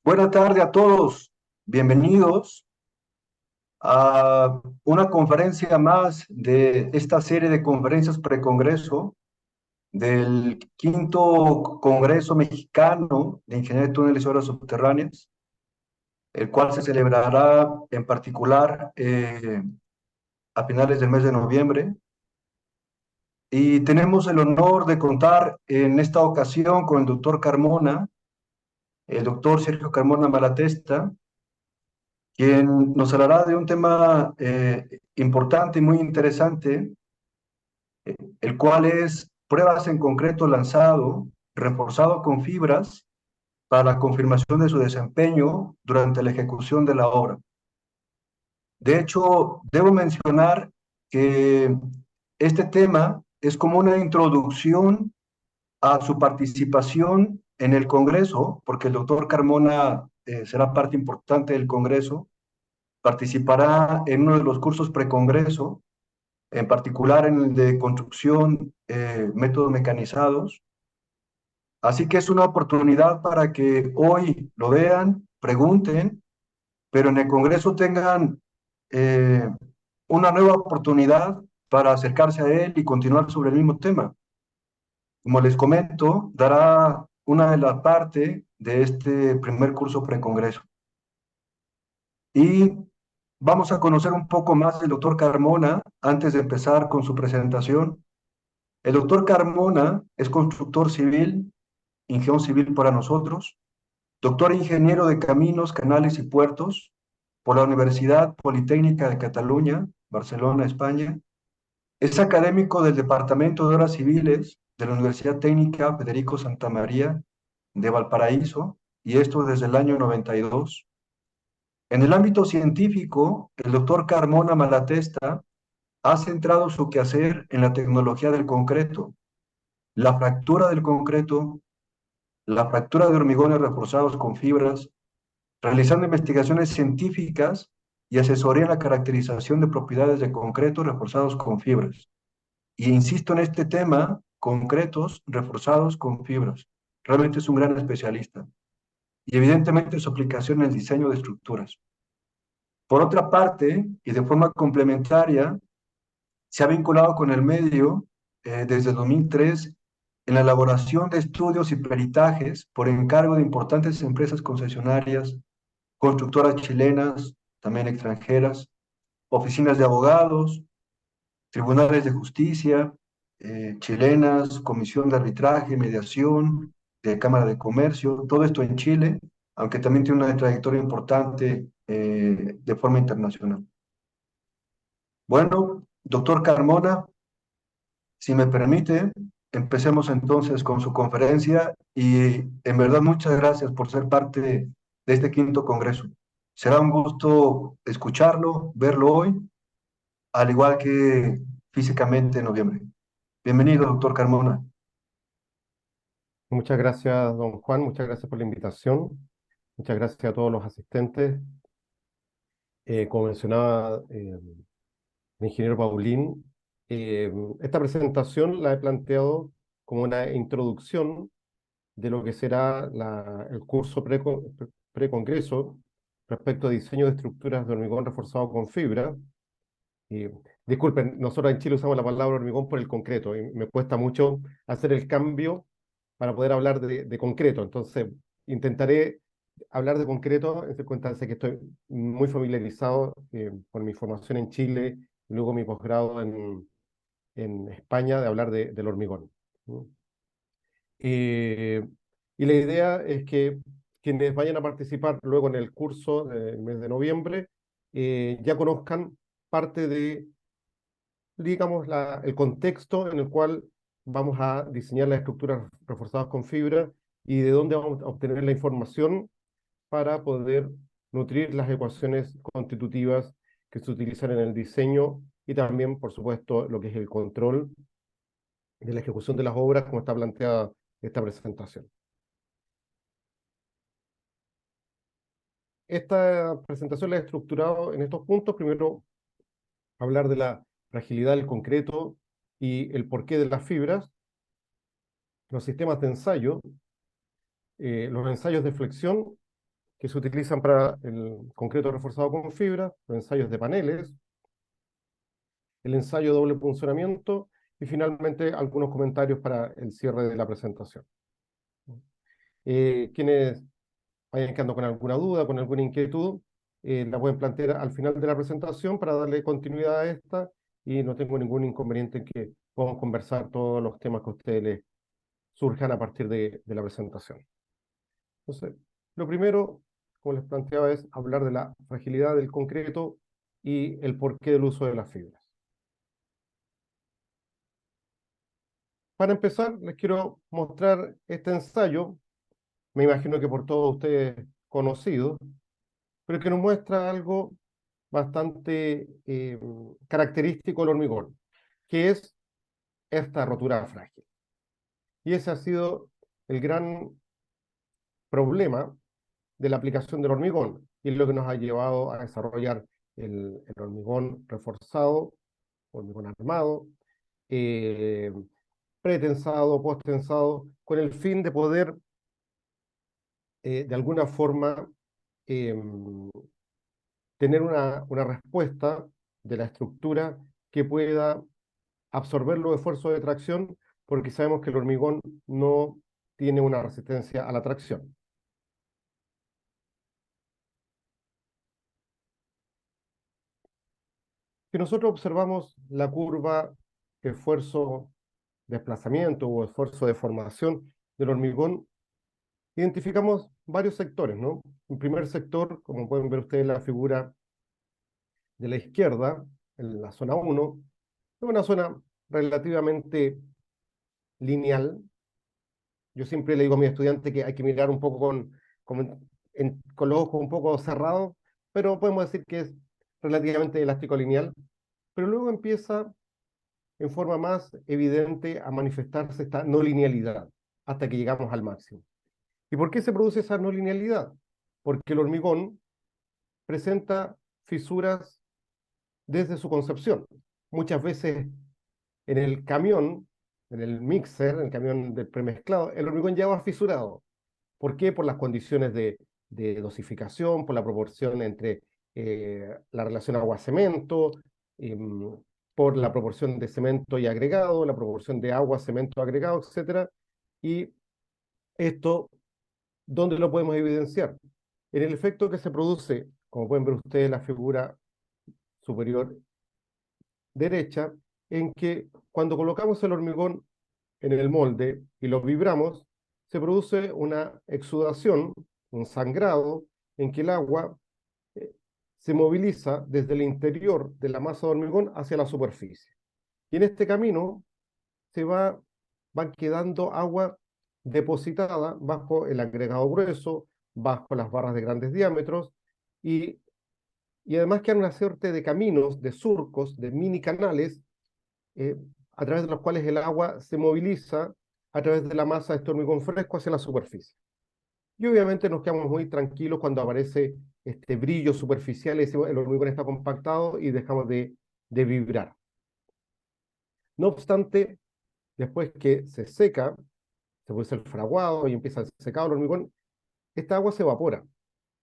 Buenas tardes a todos. Bienvenidos a una conferencia más de esta serie de conferencias precongreso del quinto Congreso Mexicano de Ingeniería de Túneles y Obras Subterráneas, el cual se celebrará en particular a finales del mes de noviembre. Y tenemos el honor de contar en esta ocasión con el doctor Carmona, el doctor Sergio Carmona Malatesta, quien nos hablará de un tema importante y muy interesante, el cual es pruebas en concreto lanzado, reforzado con fibras para la confirmación de su desempeño durante la ejecución de la obra. De hecho, debo mencionar que este tema es como una introducción a su participación en el Congreso, porque el doctor Carmona será parte importante del Congreso. Participará en uno de los cursos precongreso, en particular en el de construcción, métodos mecanizados. Así que es una oportunidad para que hoy lo vean, pregunten, pero en el Congreso tengan eh, una nueva oportunidad para acercarse a él y continuar sobre el mismo tema. Como les comento, dará una de las partes de este primer curso precongreso. Y vamos a conocer un poco más del doctor Carmona antes de empezar con su presentación. El doctor Carmona es constructor civil, ingeniero civil para nosotros, doctor ingeniero de caminos, canales y puertos por la Universidad Politécnica de Cataluña, Barcelona, España. Es académico del Departamento de Obras Civiles de la Universidad Técnica Federico Santa María de Valparaíso, y esto desde el año 92. En el ámbito científico, el doctor Carmona Malatesta ha centrado su quehacer en la tecnología del concreto, la fractura del concreto, la fractura de hormigones reforzados con fibras, realizando investigaciones científicas y asesoría en la caracterización de propiedades de concreto reforzados con fibras. Y insisto en este tema, concretos reforzados con fibras. Realmente es un gran especialista. Y evidentemente su aplicación en el diseño de estructuras. Por otra parte, y de forma complementaria, se ha vinculado con el medio desde 2003 en la elaboración de estudios y peritajes por encargo de importantes empresas concesionarias, constructoras chilenas, también extranjeras, oficinas de abogados, tribunales de justicia chilenas, comisión de arbitraje, mediación, de Cámara de Comercio, todo esto en Chile, aunque también tiene una trayectoria importante de forma internacional. Bueno, doctor Carmona, si me permite, empecemos entonces con su conferencia y en verdad muchas gracias por ser parte de este quinto congreso. Será un gusto escucharlo, verlo hoy, al igual que físicamente en noviembre. Bienvenido, doctor Carmona. Muchas gracias, don Juan, muchas gracias por la invitación, muchas gracias a todos los asistentes. Como mencionaba el ingeniero Paulín, eh, esta presentación la he planteado como una introducción de lo que será el curso precongreso respecto a diseño de estructuras de hormigón reforzado con fibra. Y, disculpen, nosotros en Chile usamos la palabra hormigón por el concreto y me cuesta mucho hacer el cambio para poder hablar de concreto. Entonces, intentaré hablar de concreto en circunstancias que estoy muy familiarizado por mi formación en Chile y luego mi posgrado en España de hablar del hormigón. ¿No? Eh, y la idea es que quienes vayan a participar luego en el curso del mes de noviembre ya conozcan parte de, digamos, el contexto en el cual vamos a diseñar las estructuras reforzadas con fibra y de dónde vamos a obtener la información para poder nutrir las ecuaciones constitutivas que se utilizan en el diseño y también, por supuesto, lo que es el control de la ejecución de las obras, como está planteada esta presentación. Esta presentación la he estructurado en estos puntos. Primero, hablar de la fragilidad del concreto y el porqué de las fibras, los sistemas de ensayo, los ensayos de flexión que se utilizan para el concreto reforzado con fibra, los ensayos de paneles, el ensayo de doble puncionamiento y finalmente algunos comentarios para el cierre de la presentación. Quienes vayan quedando con alguna duda, con alguna inquietud, la pueden plantear al final de la presentación para darle continuidad a esta, y no tengo ningún inconveniente en que podamos conversar todos los temas que a ustedes les surjan a partir de la presentación. Entonces, lo primero, como les planteaba, es hablar de la fragilidad del concreto y el porqué del uso de las fibras. Para empezar, les quiero mostrar este ensayo, me imagino que por todos ustedes conocido, pero que nos muestra algo bastante característico del hormigón, que es esta rotura frágil. Y ese ha sido el gran problema de la aplicación del hormigón, y es lo que nos ha llevado a desarrollar el hormigón reforzado, hormigón armado, eh, pretensado, posttensado, con el fin de poder, de alguna forma, eh, tener una respuesta de la estructura que pueda absorber los esfuerzos de tracción, porque sabemos que el hormigón no tiene una resistencia a la tracción. Si nosotros observamos la curva esfuerzo-desplazamiento o esfuerzo de formación del hormigón, identificamos varios sectores, ¿no? Un primer sector, como pueden ver ustedes en la figura de la izquierda, en la zona 1, es una zona relativamente lineal. Yo siempre le digo a mi estudiante que hay que mirar un poco con los ojos un poco cerrados, pero podemos decir que es relativamente elástico lineal, pero luego empieza en forma más evidente a manifestarse esta no linealidad hasta que llegamos al máximo. ¿Y por qué se produce esa no linealidad? Porque el hormigón presenta fisuras desde su concepción. Muchas veces en el camión, en el mixer, en el camión del premezclado, el hormigón ya va fisurado. ¿Por qué? Por las condiciones de dosificación, por la proporción entre la relación agua-cemento, por la proporción de cemento y agregado, la proporción de agua, cemento, agregado, etc. Y esto, ¿dónde lo podemos evidenciar? En el efecto que se produce, como pueden ver ustedes en la figura superior derecha, en que cuando colocamos el hormigón en el molde y lo vibramos, se produce una exudación, un sangrado, en que el agua eh, se moviliza desde el interior de la masa de hormigón hacia la superficie. Y en este camino van quedando agua depositada bajo el agregado grueso, bajo las barras de grandes diámetros, y, y además quedan una suerte de caminos, de surcos, de mini canales, a través de los cuales el agua se moviliza a través de la masa de este hormigón fresco hacia la superficie. Y obviamente nos quedamos muy tranquilos cuando aparece este brillo superficial y decimos el hormigón está compactado y dejamos de vibrar. No obstante, después que se seca, se produce el fraguado y empieza el secado del hormigón, esta agua se evapora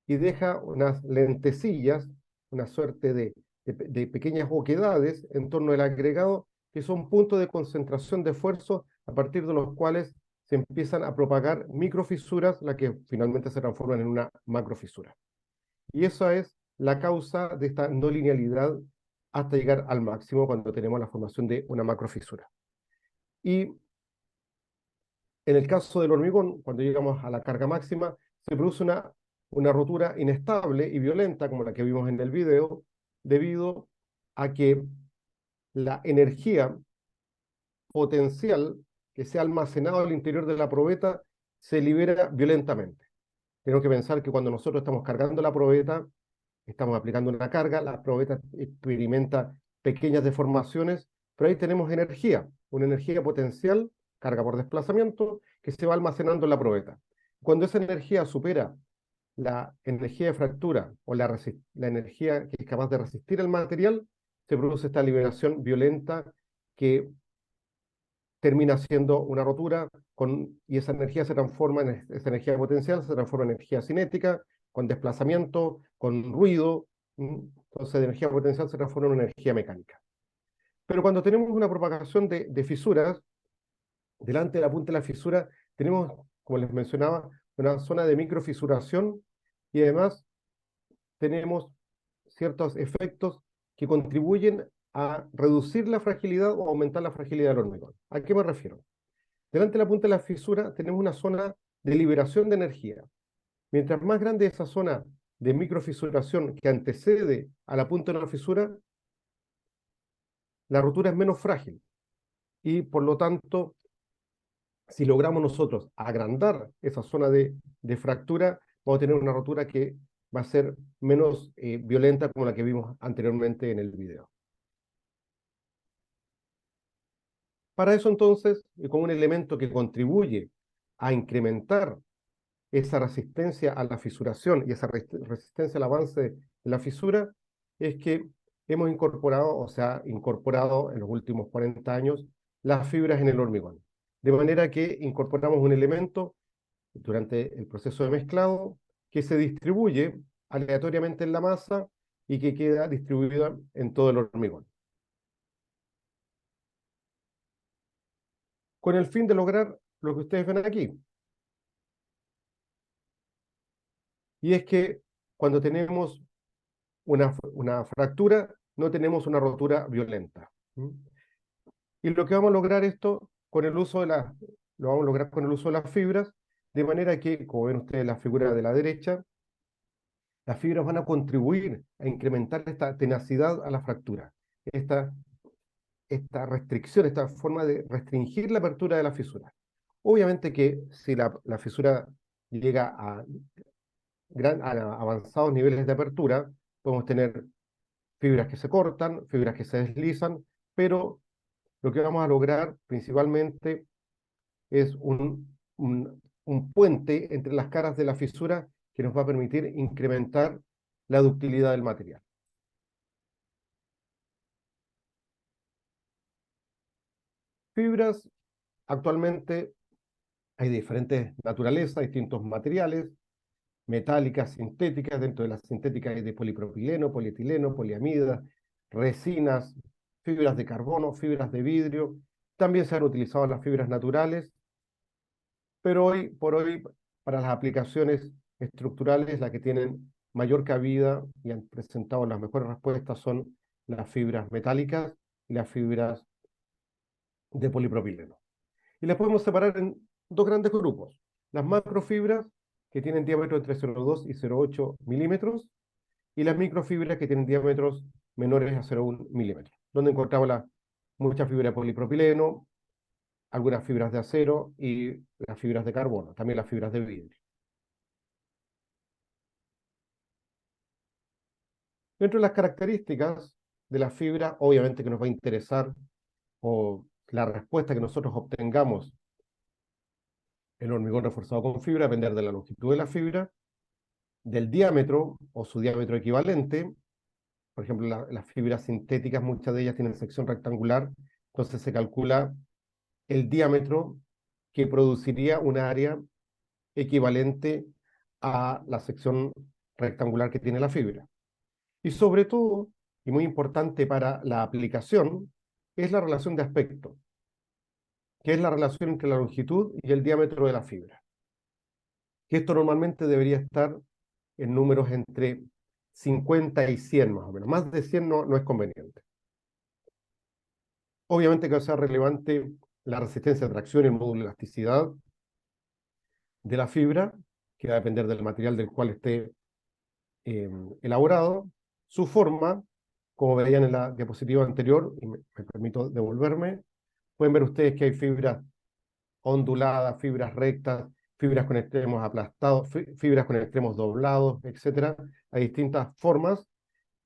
y deja unas lentecillas, una suerte de pequeñas oquedades en torno al agregado, que son puntos de concentración de esfuerzo a partir de los cuales se empiezan a propagar microfisuras, las que finalmente se transforman en una macrofisura. Y esa es la causa de esta no linealidad hasta llegar al máximo cuando tenemos la formación de una macrofisura. Y en el caso del hormigón, cuando llegamos a la carga máxima, se produce una rotura inestable y violenta, como la que vimos en el video, debido a que la energía potencial que se ha almacenado al interior de la probeta se libera violentamente. Tenemos que pensar que cuando nosotros estamos cargando la probeta, estamos aplicando una carga, la probeta experimenta pequeñas deformaciones, pero ahí tenemos energía, una energía potencial, carga por desplazamiento, que se va almacenando en la probeta. Cuando esa energía supera la energía de fractura o la energía que es capaz de resistir el material, se produce esta liberación violenta que termina siendo una rotura y esa energía se transforma esa energía potencial se transforma en energía cinética, con desplazamiento, con ruido. Entonces, de energía potencial se transforma en energía mecánica. Pero cuando tenemos una propagación de fisuras, delante de la punta de la fisura tenemos, como les mencionaba, una zona de microfisuración y además tenemos ciertos efectos que contribuyen a reducir la fragilidad o aumentar la fragilidad del hormigón. ¿A qué me refiero? Delante de la punta de la fisura tenemos una zona de liberación de energía. Mientras más grande esa zona de microfisuración que antecede a la punta de la fisura, la rotura es menos frágil y por lo tanto, si logramos nosotros agrandar esa zona de fractura, vamos a tener una rotura que va a ser menos violenta como la que vimos anteriormente en el video. Para eso entonces, y como un elemento que contribuye a incrementar esa resistencia a la fisuración y esa resistencia al avance de la fisura, es que hemos incorporado, o sea, incorporado en los últimos 40 años, las fibras en el hormigón. De manera que incorporamos un elemento durante el proceso de mezclado que se distribuye aleatoriamente en la masa y que queda distribuida en todo el hormigón, con el fin de lograr lo que ustedes ven aquí. Y es que cuando tenemos una fractura, no tenemos una rotura violenta. Y lo que vamos a lograr esto con el uso de lo vamos a lograr con el uso de las fibras, de manera que, como ven ustedes en la figura de la derecha, las fibras van a contribuir a incrementar esta tenacidad a la fractura, esta restricción, esta forma de restringir la apertura de la fisura. Obviamente que si la fisura llega a avanzados niveles de apertura, podemos tener fibras que se cortan, fibras que se deslizan, pero lo que vamos a lograr principalmente es un puente entre las caras de la fisura que nos va a permitir incrementar la ductilidad del material. Fibras, actualmente hay diferentes naturalezas, distintos materiales, metálicas, sintéticas. Dentro de las sintéticas hay de polipropileno, polietileno, poliamida, resinas, fibras de carbono, fibras de vidrio. También se han utilizado las fibras naturales, pero hoy por hoy, para las aplicaciones estructurales, las que tienen mayor cabida y han presentado las mejores respuestas son las fibras metálicas y las fibras de polipropileno. Y las podemos separar en dos grandes grupos. Las macrofibras, que tienen diámetro entre 0,2 y 0,8 milímetros, y las microfibras, que tienen diámetros menores a 0,1 milímetros, donde encontramos mucha fibra de polipropileno, algunas fibras de acero y las fibras de carbono, también las fibras de vidrio. Dentro de las características de la fibra, obviamente que nos va a interesar, o la respuesta que nosotros obtengamos en hormigón reforzado con fibra, depender de la longitud de la fibra, del diámetro o su diámetro equivalente. Por ejemplo, las fibras sintéticas, muchas de ellas tienen sección rectangular, entonces se calcula el diámetro que produciría un área equivalente a la sección rectangular que tiene la fibra. Y sobre todo, y muy importante para la aplicación, es la relación de aspecto, que es la relación entre la longitud y el diámetro de la fibra. Que esto normalmente debería estar en números entre 50 y 100 más o menos. Más de 100 no es conveniente. Obviamente que va a ser relevante la resistencia a tracción y el módulo de elasticidad de la fibra, que va a depender del material del cual esté elaborado, su forma, como veían en la diapositiva anterior, y me permito devolverme, pueden ver ustedes que hay fibras onduladas, fibras rectas, fibras con extremos aplastados, fibras con extremos doblados, etcétera. Hay distintas formas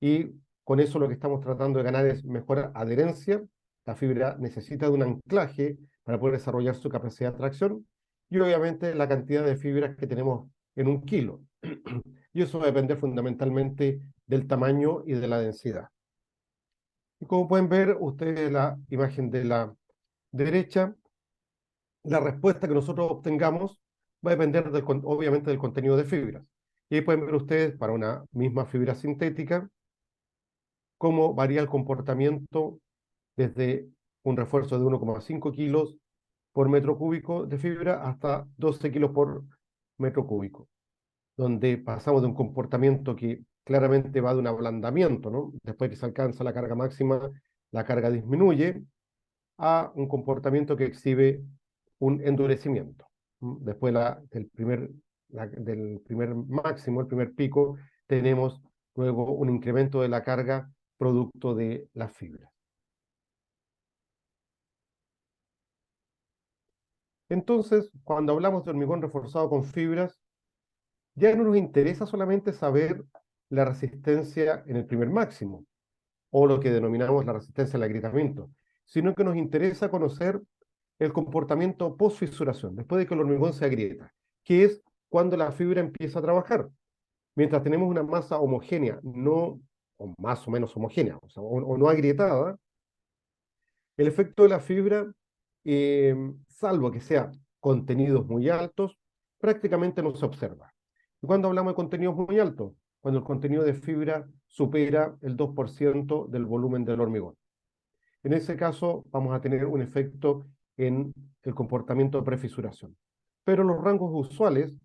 y con eso lo que estamos tratando de ganar es mejor adherencia. La fibra necesita de un anclaje para poder desarrollar su capacidad de tracción y obviamente la cantidad de fibras que tenemos en un kilo. Y eso va a depender fundamentalmente del tamaño y de la densidad. Y como pueden ver ustedes en la imagen de la derecha, la respuesta que nosotros obtengamos va a depender obviamente del contenido de fibras. Y ahí pueden ver ustedes, para una misma fibra sintética, cómo varía el comportamiento desde un refuerzo de 1,5 kilos por metro cúbico de fibra hasta 12 kilos por metro cúbico, donde pasamos de un comportamiento que claramente va de un ablandamiento, ¿no? Después que se alcanza la carga máxima, la carga disminuye, a un comportamiento que exhibe un endurecimiento. Después del primer máximo, el primer pico, tenemos luego un incremento de la carga producto de las fibras. Entonces, cuando hablamos de hormigón reforzado con fibras, ya no nos interesa solamente saber la resistencia en el primer máximo, o lo que denominamos la resistencia al agrietamiento, sino que nos interesa conocer el comportamiento post-fisuración, después de que el hormigón se agrieta, que es cuando la fibra empieza a trabajar. Mientras tenemos una masa homogénea, no, o más o menos homogénea, o no agrietada, el efecto de la fibra, salvo que sea contenidos muy altos, prácticamente no se observa. ¿Y cuando hablamos de contenidos muy altos? Cuando el contenido de fibra supera el 2% del volumen del hormigón. En ese caso, vamos a tener un efecto en el comportamiento de prefisuración. Pero los rangos usuales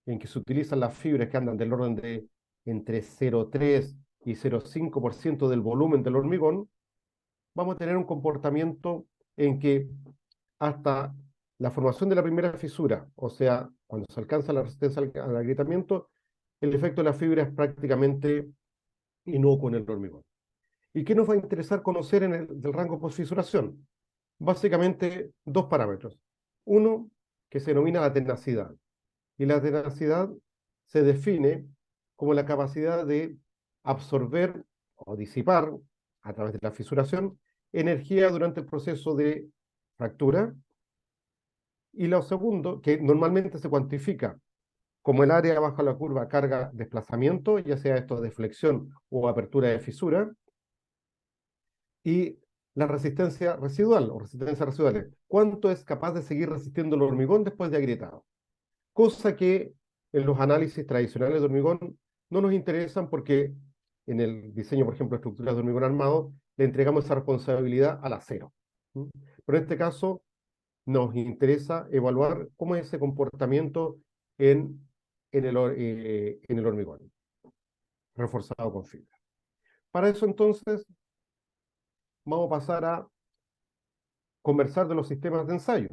en que se utilizan las fibras que andan del orden de entre 0,3 y 0,5% del volumen del hormigón, vamos a tener un comportamiento en que hasta la formación de la primera fisura, o sea, cuando se alcanza la resistencia al agrietamiento, el efecto de la fibra es prácticamente inocuo en el hormigón. ¿Y qué nos va a interesar conocer en el del rango postfisuración? Básicamente dos parámetros. Uno, que se denomina la tenacidad. Y la tenacidad se define como la capacidad de absorber o disipar, a través de la fisuración, energía durante el proceso de fractura. Y lo segundo, que normalmente se cuantifica como el área bajo la curva carga-desplazamiento, ya sea esto de flexión o apertura de fisura, y la resistencia residual o resistencia residuales. ¿Cuánto es capaz de seguir resistiendo el hormigón después de agrietado? Cosa que en los análisis tradicionales de hormigón no nos interesan porque en el diseño, por ejemplo, de estructuras de hormigón armado, le entregamos esa responsabilidad al acero. Pero en este caso nos interesa evaluar cómo es ese comportamiento en, en el hormigón reforzado con fibra. Para eso entonces vamos a pasar a conversar de los sistemas de ensayo,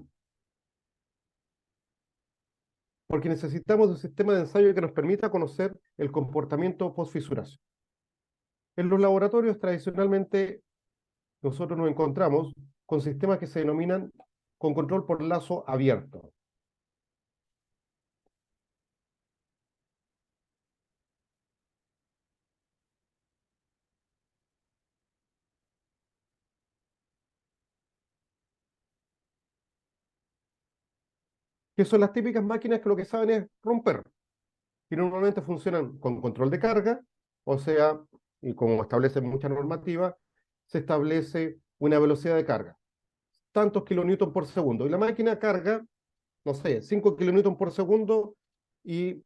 porque necesitamos un sistema de ensayo que nos permita conocer el comportamiento post-fisuración. En los laboratorios tradicionalmente nosotros nos encontramos con sistemas que se denominan con control por lazo abierto. Que son las típicas máquinas que lo que saben es romper. Y normalmente funcionan con control de carga, o sea, y como establece mucha normativa, se establece una velocidad de carga, tantos kilonewton por segundo. Y la máquina carga, no sé, 5 kilonewton por segundo y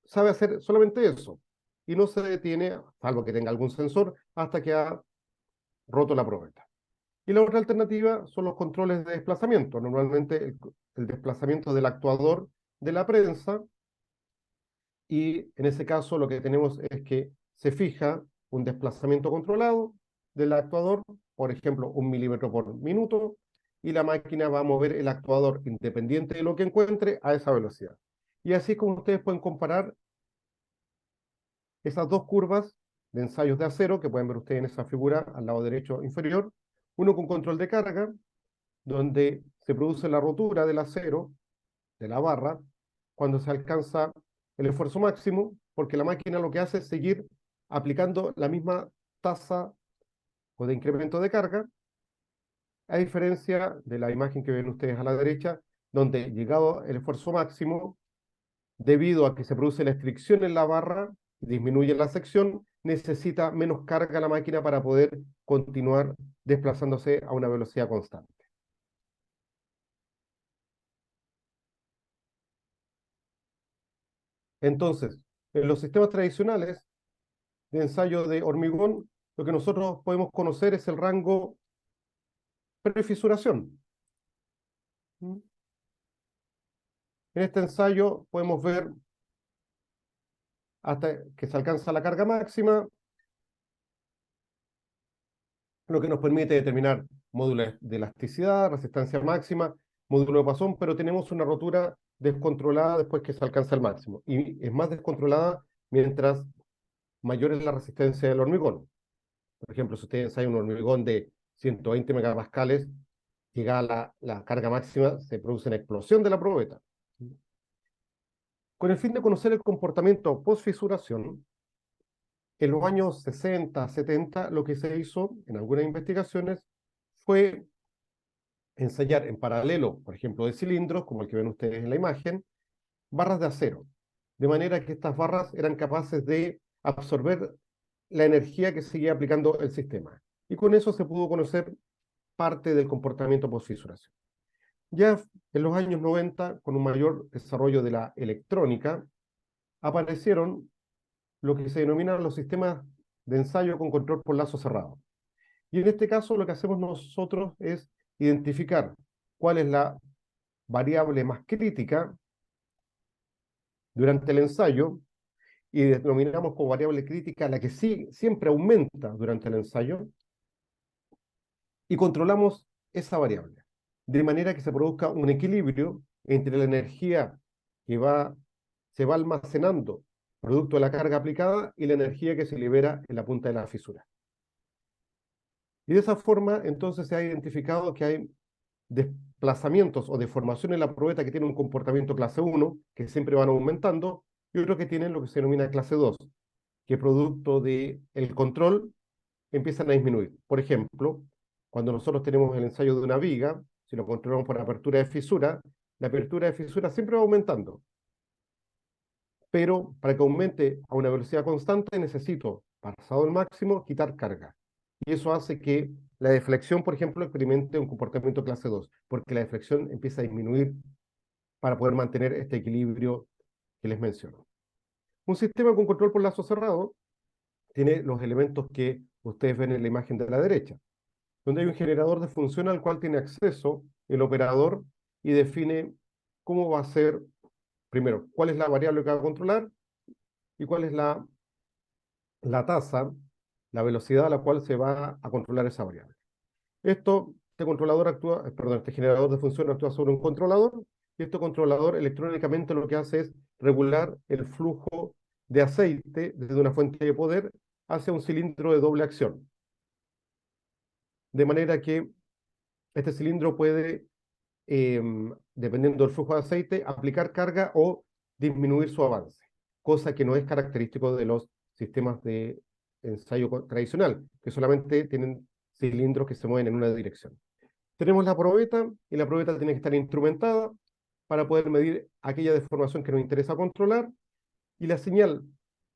sabe hacer solamente eso. Y no se detiene, salvo que tenga algún sensor, hasta que ha roto la probeta. Y la otra alternativa son los controles de desplazamiento. Normalmente el desplazamiento del actuador de la prensa, y en ese caso lo que tenemos es que se fija un desplazamiento controlado del actuador, por ejemplo, 1 milímetro por minuto, y la máquina va a mover el actuador independiente de lo que encuentre a esa velocidad. Y así es como ustedes pueden comparar esas dos curvas de ensayos de acero que pueden ver ustedes en esa figura al lado derecho inferior, uno con control de carga, donde se produce la rotura del acero, de la barra, cuando se alcanza el esfuerzo máximo, porque la máquina lo que hace es seguir aplicando la misma tasa o de incremento de carga, a diferencia de la imagen que ven ustedes a la derecha, donde llegado el esfuerzo máximo, debido a que se produce la fricción en la barra, disminuye la sección, necesita menos carga la máquina para poder continuar desplazándose a una velocidad constante. Entonces, En los sistemas tradicionales de ensayo de hormigón, lo que nosotros podemos conocer es el rango prefisuración. En este ensayo podemos ver hasta que se alcanza la carga máxima, lo que nos permite determinar módulos de elasticidad, resistencia máxima, módulo de Poisson, pero tenemos una rotura descontrolada después que se alcanza el máximo. Y es más descontrolada mientras mayor es la resistencia del hormigón. Por ejemplo, si ustedes ensayan un hormigón de 120 megapascales, llegada la carga máxima, se produce una explosión de la probeta. Con el fin de conocer el comportamiento post-fisuración, en los años 60, 70, lo que se hizo en algunas investigaciones fue ensayar en paralelo, por ejemplo, de cilindros, como el que ven ustedes en la imagen, barras de acero, de manera que estas barras eran capaces de absorber la energía que seguía aplicando el sistema. Y con eso se pudo conocer parte del comportamiento post-fisuración. Ya en los años 90, con un mayor desarrollo de la electrónica, aparecieron lo que se denominan los sistemas de ensayo con control por lazo cerrado. Y en este caso lo que hacemos nosotros es identificar cuál es la variable más crítica durante el ensayo y denominamos como variable crítica la que sí, siempre aumenta durante el ensayo y controlamos esa variable, de manera que se produzca un equilibrio entre la energía que se va almacenando producto de la carga aplicada y la energía que se libera en la punta de la fisura. Y de esa forma, entonces, se ha identificado que hay desplazamientos o deformaciones en la probeta que tienen un comportamiento clase 1, que siempre van aumentando, y otros que tienen lo que se denomina clase 2, que producto del control empiezan a disminuir. Por ejemplo, cuando nosotros tenemos el ensayo de una viga, si lo controlamos por apertura de fisura, la apertura de fisura siempre va aumentando. Pero para que aumente a una velocidad constante necesito, pasado el máximo, quitar carga. Y eso hace que la deflexión, por ejemplo, experimente un comportamiento clase 2, porque la deflexión empieza a disminuir para poder mantener este equilibrio que les menciono. Un sistema con control por lazo cerrado tiene los elementos que ustedes ven en la imagen de la derecha, donde hay un generador de función al cual tiene acceso el operador y define cómo va a ser, primero, cuál es la variable que va a controlar y cuál es la tasa, la velocidad a la cual se va a controlar esa variable. Este controlador actúa, perdón, este generador de función actúa sobre un controlador, y este controlador electrónicamente lo que hace es regular el flujo de aceite desde una fuente de poder hacia un cilindro de doble acción. De manera que este cilindro puede, dependiendo del flujo de aceite, aplicar carga o disminuir su avance, cosa que no es característico de los sistemas de ensayo tradicional, que solamente tienen cilindros que se mueven en una dirección. Tenemos la probeta, y la probeta tiene que estar instrumentada para poder medir aquella deformación que nos interesa controlar, y la señal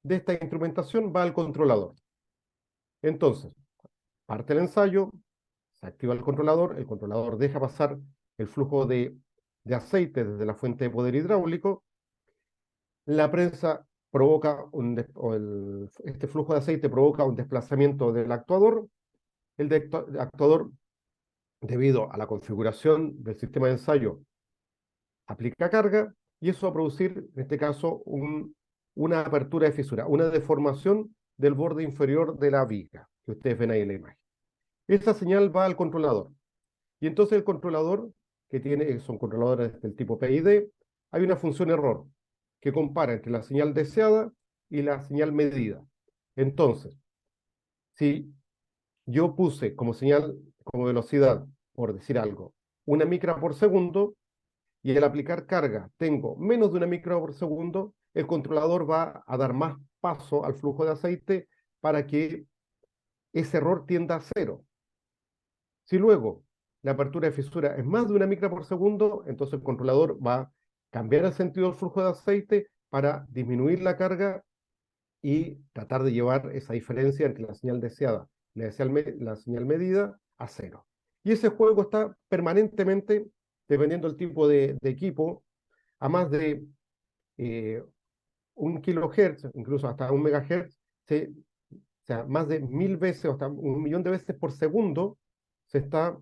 de esta instrumentación va al controlador. Entonces, parte el ensayo, se activa el controlador deja pasar el flujo de aceite desde la fuente de poder hidráulico, la prensa provoca este flujo de aceite provoca un desplazamiento del actuador, actuador, debido a la configuración del sistema de ensayo, aplica carga, y eso va a producir, en este caso, una apertura de fisura, una deformación del borde inferior de la viga, que ustedes ven ahí en la imagen. Esta señal va al controlador, y entonces el controlador, son controladores del tipo PID, hay una función error, que compara entre la señal deseada y la señal medida. Entonces, si yo puse como señal, como velocidad, por decir algo, una micra por segundo, y al aplicar carga tengo menos de una micra por segundo, el controlador va a dar más paso al flujo de aceite para que ese error tienda a cero. Si luego la apertura de fisura es más de una micra por segundo, entonces el controlador va a cambiar el sentido del flujo de aceite para disminuir la carga y tratar de llevar esa diferencia entre la señal deseada y la señal medida a cero. Y ese juego está permanentemente, dependiendo del tipo de equipo, a más de 1 kilohertz, incluso hasta 1 megahertz, o sea, más de 1000 veces o hasta 1 millón de veces por segundo se está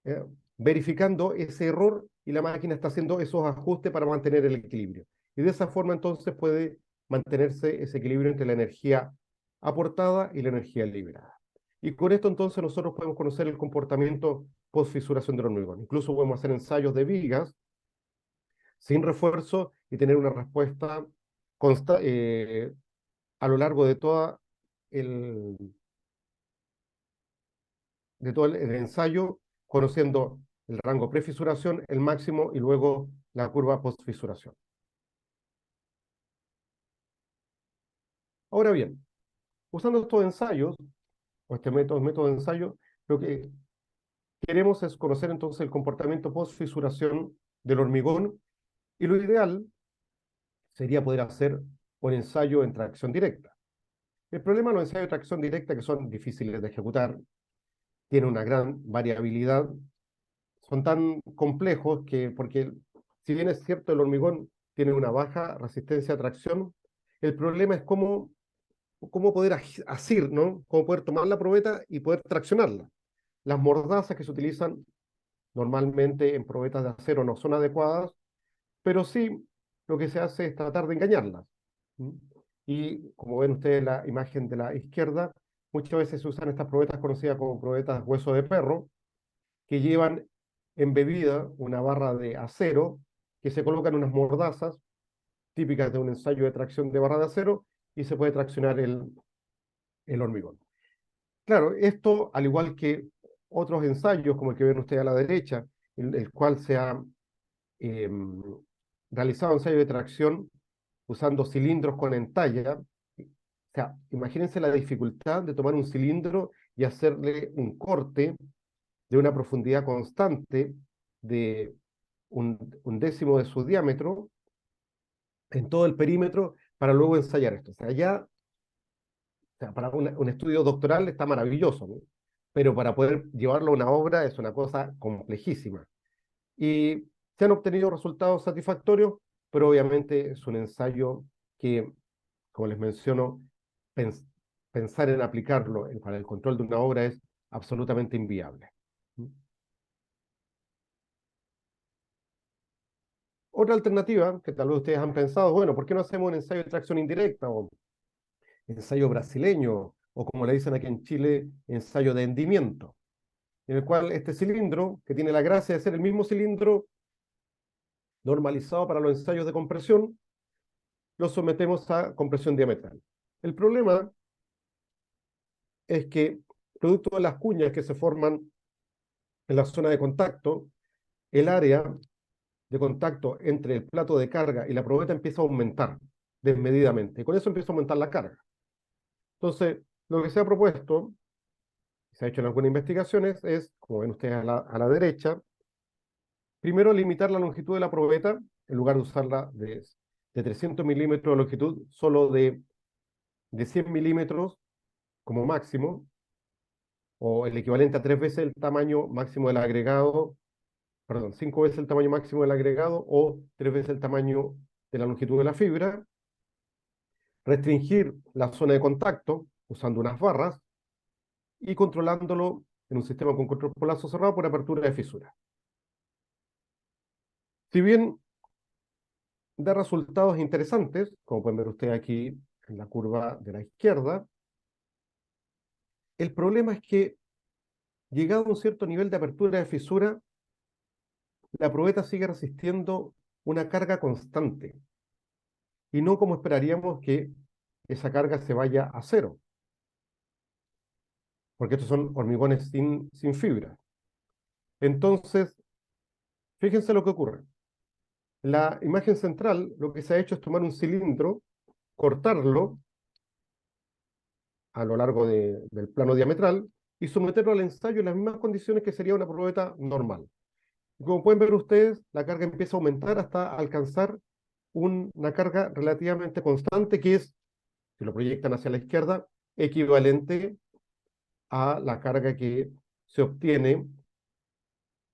eh, verificando ese error y la máquina está haciendo esos ajustes para mantener el equilibrio. Y de esa forma entonces puede mantenerse ese equilibrio entre la energía aportada y la energía liberada. Y con esto entonces nosotros podemos conocer el comportamiento post-fisuración del hormigón. Incluso podemos hacer ensayos de vigas sin refuerzo y tener una respuesta a lo largo el, de todo el ensayo, conociendo el rango prefisuración, el máximo y luego la curva postfisuración. Ahora bien, usando estos ensayos, o este método de ensayo, lo que queremos es conocer entonces el comportamiento postfisuración del hormigón y lo ideal sería poder hacer un ensayo en tracción directa. El problema de los ensayos de tracción directa que son difíciles de ejecutar, tienen una gran variabilidad, son tan complejos que, porque si bien es cierto el hormigón tiene una baja resistencia a tracción, el problema es cómo poder asir, ¿no? Cómo poder tomar la probeta y poder traccionarla. Las mordazas que se utilizan normalmente en probetas de acero no son adecuadas, pero sí lo que se hace es tratar de engañarlas. ¿Mm? Y como ven ustedes en la imagen de la izquierda, muchas veces se usan estas probetas conocidas como probetas hueso de perro, que llevan embebida una barra de acero que se colocan unas mordazas típicas de un ensayo de tracción de barra de acero y se puede traccionar el hormigón. Claro, esto, al igual que otros ensayos, como el que ven ustedes a la derecha, en el cual se ha eh, realizado ensayo de tracción usando cilindros con entalla. O sea, imagínense la dificultad de tomar un cilindro y hacerle un corte de una profundidad constante de un décimo de su diámetro en todo el perímetro para luego ensayar esto. O sea, ya, o sea, para un estudio doctoral está maravilloso, ¿no? Pero para poder llevarlo a una obra es una cosa complejísima. Y se han obtenido resultados satisfactorios, pero obviamente es un ensayo que, como les menciono, pens pensar en aplicarlo para el control de una obra es absolutamente inviable. Otra alternativa que tal vez ustedes han pensado, bueno, ¿por qué no hacemos un ensayo de tracción indirecta o ensayo brasileño o como le dicen aquí en Chile, ensayo de hendimiento? En el cual este cilindro, que tiene la gracia de ser el mismo cilindro normalizado para los ensayos de compresión, lo sometemos a compresión diametral. El problema es que, producto de las cuñas que se forman en la zona de contacto, el área de contacto entre el plato de carga y la probeta empieza a aumentar desmedidamente. Y con eso empieza a aumentar la carga. Entonces, lo que se ha propuesto, se ha hecho en algunas investigaciones, es, como ven ustedes a la derecha, primero limitar la longitud de la probeta, en lugar de usarla de 300 milímetros de longitud, solo de 100 milímetros como máximo, o el equivalente a 3 veces el tamaño máximo del agregado, perdón, 5 veces el tamaño máximo del agregado o 3 veces el tamaño de la longitud de la fibra, restringir la zona de contacto usando unas barras y controlándolo en un sistema con control por lazo cerrado por apertura de fisura. Si bien da resultados interesantes, como pueden ver ustedes aquí en la curva de la izquierda, el problema es que llegado a un cierto nivel de apertura de fisura, la probeta sigue resistiendo una carga constante y no como esperaríamos que esa carga se vaya a cero, porque estos son hormigones sin fibra. Entonces, fíjense lo que ocurre. La imagen central, lo que se ha hecho es tomar un cilindro, cortarlo a lo largo del plano diametral y someterlo al ensayo en las mismas condiciones que sería una probeta normal. Y como pueden ver ustedes, la carga empieza a aumentar hasta alcanzar una carga relativamente constante que es, si lo proyectan hacia la izquierda, equivalente a la carga que se obtiene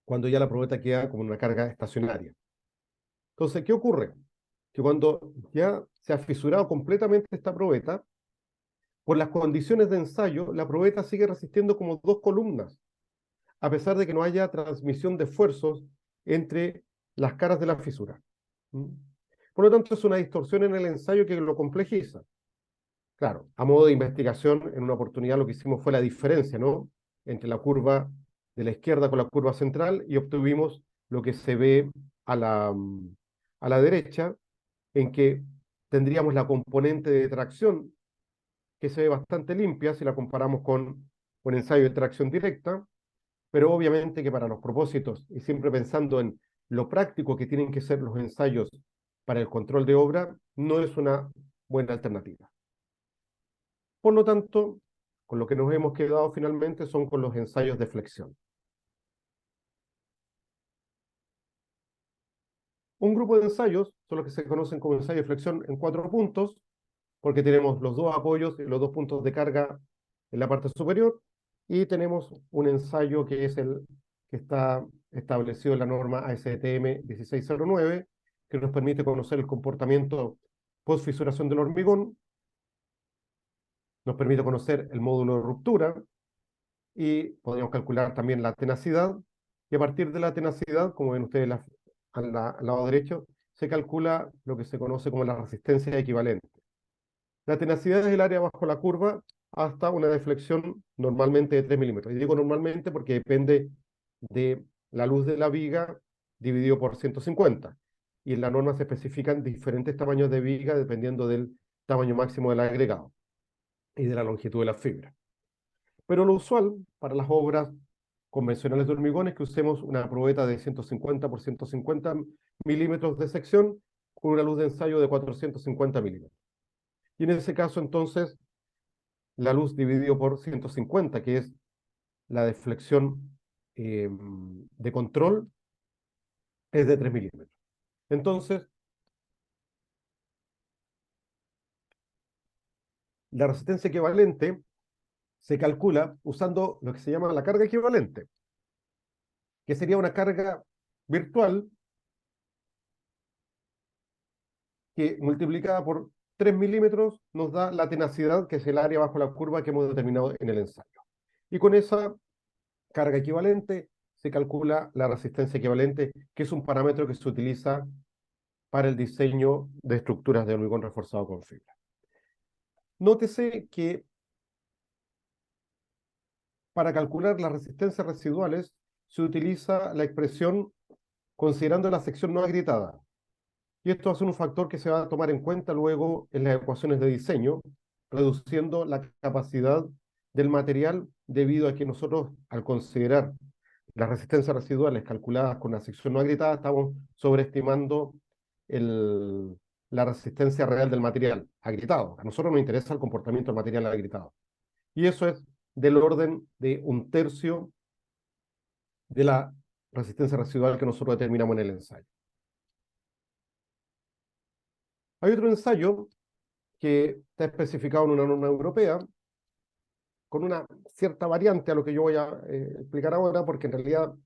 cuando ya la probeta queda como una carga estacionaria. Entonces, ¿qué ocurre? Que cuando ya se ha fisurado completamente esta probeta. Por las condiciones de ensayo, la probeta sigue resistiendo como dos columnas, a pesar de que no haya transmisión de esfuerzos entre las caras de la fisura. ¿Mm? Por lo tanto, es una distorsión en el ensayo que lo complejiza. Claro, a modo de investigación, en una oportunidad lo que hicimos fue la diferencia, ¿no?, entre la curva de la izquierda con la curva central y obtuvimos lo que se ve a la derecha, en que tendríamos la componente de tracción que se ve bastante limpia si la comparamos con ensayo de tracción directa, pero obviamente que para los propósitos, y siempre pensando en lo práctico que tienen que ser los ensayos para el control de obra, no es una buena alternativa. Por lo tanto, con lo que nos hemos quedado finalmente son con los ensayos de flexión. Un grupo de ensayos son los que se conocen como ensayos de flexión en 4 puntos, porque tenemos los dos apoyos y los dos puntos de carga en la parte superior, y tenemos un ensayo que es el que está establecido en la norma ASTM 1609, que nos permite conocer el comportamiento post-fisuración del hormigón, nos permite conocer el módulo de ruptura, y podríamos calcular también la tenacidad, y a partir de la tenacidad, como ven ustedes al lado derecho, se calcula lo que se conoce como la resistencia equivalente. La tenacidad es el área bajo la curva hasta una deflexión normalmente de 3 milímetros. Y digo normalmente porque depende de la luz de la viga dividido por 150. Y en la norma se especifican diferentes tamaños de viga dependiendo del tamaño máximo del agregado y de la longitud de la fibra. Pero lo usual para las obras convencionales de hormigón es que usemos una probeta de 150 por 150 milímetros de sección con una luz de ensayo de 450 milímetros. Y en ese caso, entonces, la luz dividido por 150, que es la deflexión de control, es de 3 milímetros. Entonces, la resistencia equivalente se calcula usando lo que se llama la carga equivalente, que sería una carga virtual que multiplicada por 3 milímetros nos da la tenacidad, que es el área bajo la curva que hemos determinado en el ensayo. Y con esa carga equivalente se calcula la resistencia equivalente, que es un parámetro que se utiliza para el diseño de estructuras de hormigón reforzado con fibra. Nótese que para calcular las resistencias residuales se utiliza la expresión considerando la sección no agrietada. Y esto va a ser un factor que se va a tomar en cuenta luego en las ecuaciones de diseño, reduciendo la capacidad del material debido a que nosotros, al considerar las resistencias residuales calculadas con la sección no agrietada, estamos sobreestimando la resistencia real del material agrietado. A nosotros nos interesa el comportamiento del material agrietado. Y eso es del orden de 1/3 de la resistencia residual que nosotros determinamos en el ensayo. Hay otro ensayo que está especificado en una norma europea, con una cierta variante a lo que yo voy a explicar ahora, porque en realidad,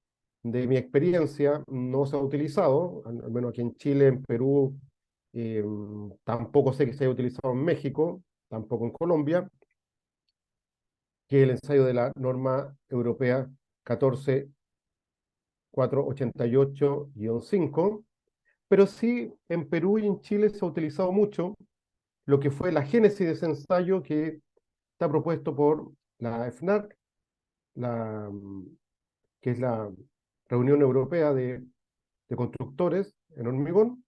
de mi experiencia, no se ha utilizado, al menos aquí en Chile, en Perú, tampoco sé que se haya utilizado en México, tampoco en Colombia, que es el ensayo de la norma europea 14488-5, pero sí en Perú y en Chile se ha utilizado mucho lo que fue la génesis de ese ensayo, que está propuesto por la FNARC, que es la Reunión Europea de Constructores en Hormigón,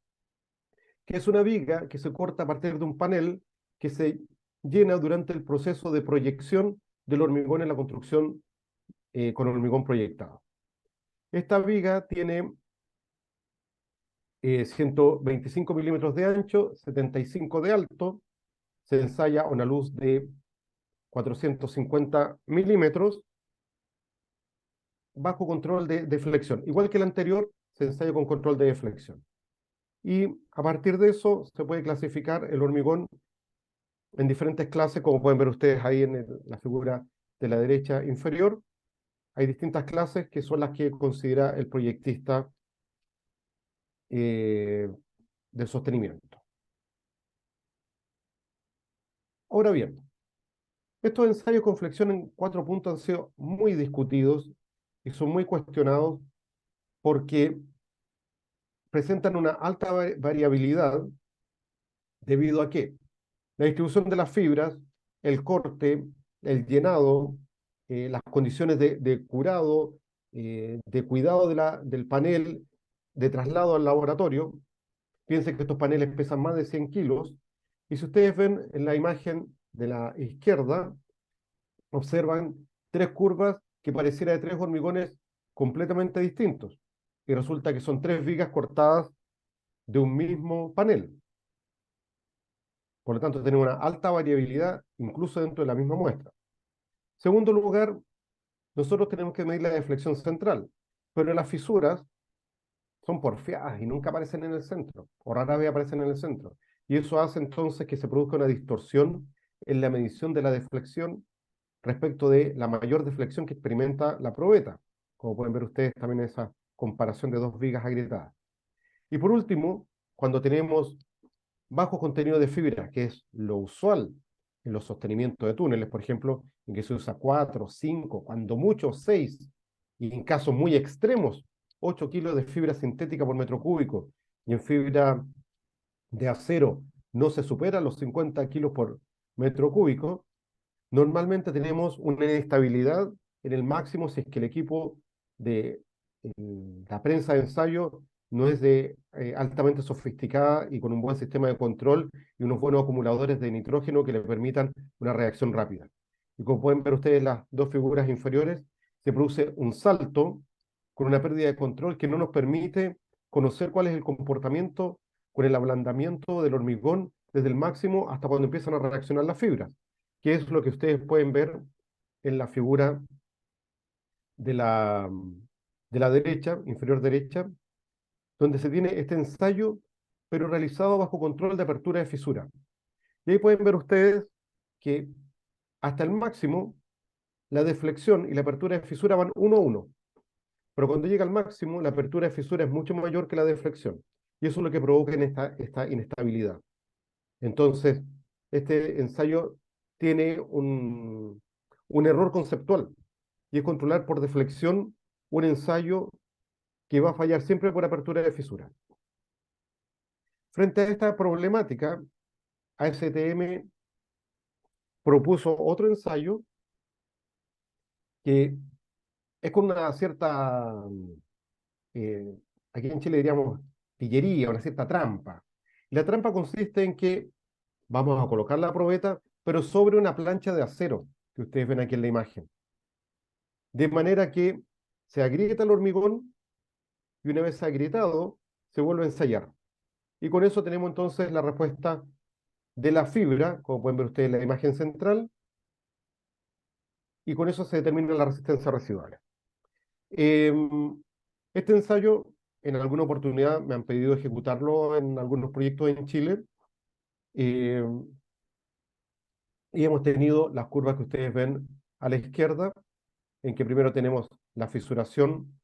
que es una viga que se corta a partir de un panel que se llena durante el proceso de proyección del hormigón en la construcción con hormigón proyectado. Esta viga tiene 125 milímetros de ancho, 75 de alto, se ensaya a una luz de 450 milímetros bajo control de deflexión. Igual que el anterior, se ensaya con control de deflexión. Y a partir de eso se puede clasificar el hormigón en diferentes clases, como pueden ver ustedes ahí en la figura de la derecha inferior. Hay distintas clases que son las que considera el proyectista de sostenimiento. Ahora bien, estos ensayos con flexión en 4 puntos han sido muy discutidos y son muy cuestionados porque presentan una alta variabilidad debido a que la distribución de las fibras, el corte, el llenado, las condiciones de curado, de cuidado del panel, de traslado al laboratorio. Piensen que estos paneles pesan más de 100 kilos. Y si ustedes ven en la imagen de la izquierda, observan tres curvas que pareciera de tres hormigones completamente distintos. Y resulta que son tres vigas cortadas de un mismo panel. Por lo tanto, tenemos una alta variabilidad incluso dentro de la misma muestra. Segundo lugar, nosotros tenemos que medir la deflexión central, pero las fisuras son porfiadas y nunca aparecen en el centro, o rara vez aparecen en el centro. Y eso hace entonces que se produzca una distorsión en la medición de la deflexión respecto de la mayor deflexión que experimenta la probeta, como pueden ver ustedes también en esa comparación de dos vigas agrietadas. Y por último, cuando tenemos bajo contenido de fibra, que es lo usual en los sostenimientos de túneles, por ejemplo, en que se usa 4, 5, cuando mucho 6, y en casos muy extremos, 8 kilos de fibra sintética por metro cúbico, y en fibra de acero no se supera los 50 kilos por metro cúbico, normalmente tenemos una inestabilidad en el máximo si es que el equipo de la prensa de ensayo no es de altamente sofisticada y con un buen sistema de control y unos buenos acumuladores de nitrógeno que le permitan una reacción rápida. Y como pueden ver ustedes las dos figuras inferiores, se produce un salto con una pérdida de control que no nos permite conocer cuál es el comportamiento con el ablandamiento del hormigón desde el máximo hasta cuando empiezan a reaccionar las fibras, que es lo que ustedes pueden ver en la figura de la, de la derecha, inferior derecha, donde se tiene este ensayo, pero realizado bajo control de apertura de fisura. Y ahí pueden ver ustedes que hasta el máximo la deflexión y la apertura de fisura van 1 a 1, pero cuando llega al máximo la apertura de fisura es mucho mayor que la deflexión, y eso es lo que provoca esta inestabilidad. Entonces, este ensayo tiene un error conceptual, y es controlar por deflexión un ensayo que va a fallar siempre por apertura de fisura. Frente a esta problemática, ASTM propuso otro ensayo que es con una cierta, eh, aquí en Chile diríamos, pillería, una cierta trampa. Y la trampa consiste en que vamos a colocar la probeta, pero sobre una plancha de acero, que ustedes ven aquí en la imagen. De manera que se agrieta el hormigón y una vez agrietado, se vuelve a ensayar. Y con eso tenemos entonces la respuesta de la fibra, como pueden ver ustedes en la imagen central, y con eso se determina la resistencia residual. Eh, este ensayo, en alguna oportunidad me han pedido ejecutarlo en algunos proyectos en Chile, eh, y hemos tenido las curvas que ustedes ven a la izquierda, en que primero tenemos la fisuración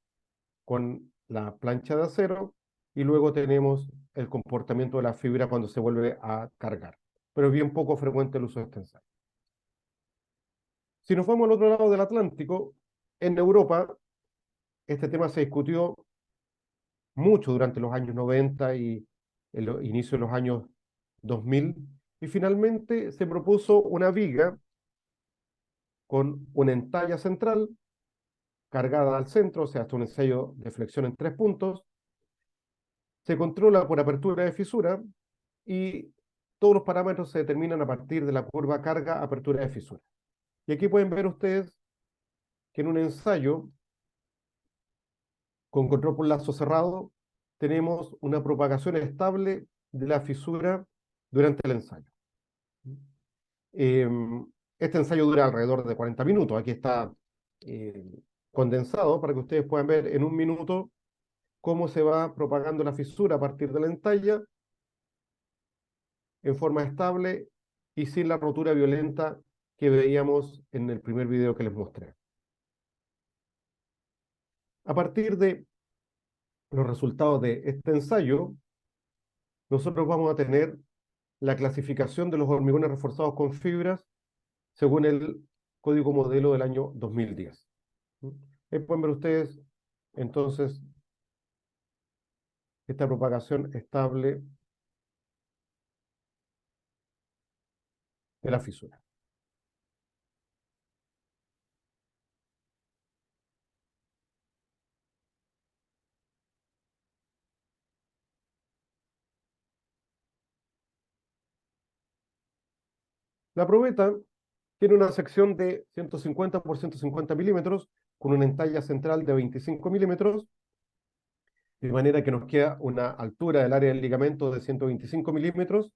con la plancha de acero y luego tenemos el comportamiento de la fibra cuando se vuelve a cargar. Pero es bien poco frecuente el uso de este ensayo. Si nos vamos al otro lado del Atlántico, en Europa, este tema se discutió mucho durante los años 90 y el inicio de los años 2000, y finalmente se propuso una viga con una entalla central cargada al centro, o sea, hasta un ensayo de flexión en 3 puntos, se controla por apertura de fisura y todos los parámetros se determinan a partir de la curva carga, apertura de fisura. Y aquí pueden ver ustedes que en un ensayo con control por lazo cerrado tenemos una propagación estable de la fisura durante el ensayo. Eh, este ensayo dura alrededor de 40 minutos. Aquí está eh, condensado para que ustedes puedan ver en un minuto cómo se va propagando la fisura a partir de la entalla en forma estable y sin la rotura violenta que veíamos en el primer video que les mostré. A partir de los resultados de este ensayo, nosotros vamos a tener la clasificación de los hormigones reforzados con fibras según el código modelo del año 2010. Ahí pueden ver ustedes, entonces, esta propagación estable de la fisura. La probeta tiene una sección de 150 por 150 milímetros con una entalla central de 25 milímetros, de manera que nos queda una altura del área del ligamento de 125 milímetros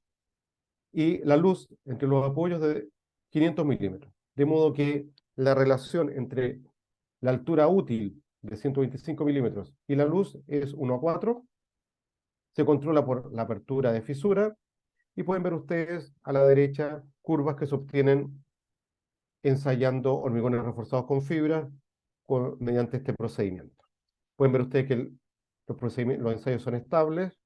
y la luz entre los apoyos de 500 milímetros. De modo que la relación entre la altura útil de 125 milímetros y la luz es 1:4. Se controla por la apertura de fisura y pueden ver ustedes a la derecha curvas que se obtienen ensayando hormigones reforzados con fibra mediante este procedimiento. Pueden ver ustedes que los ensayos son estables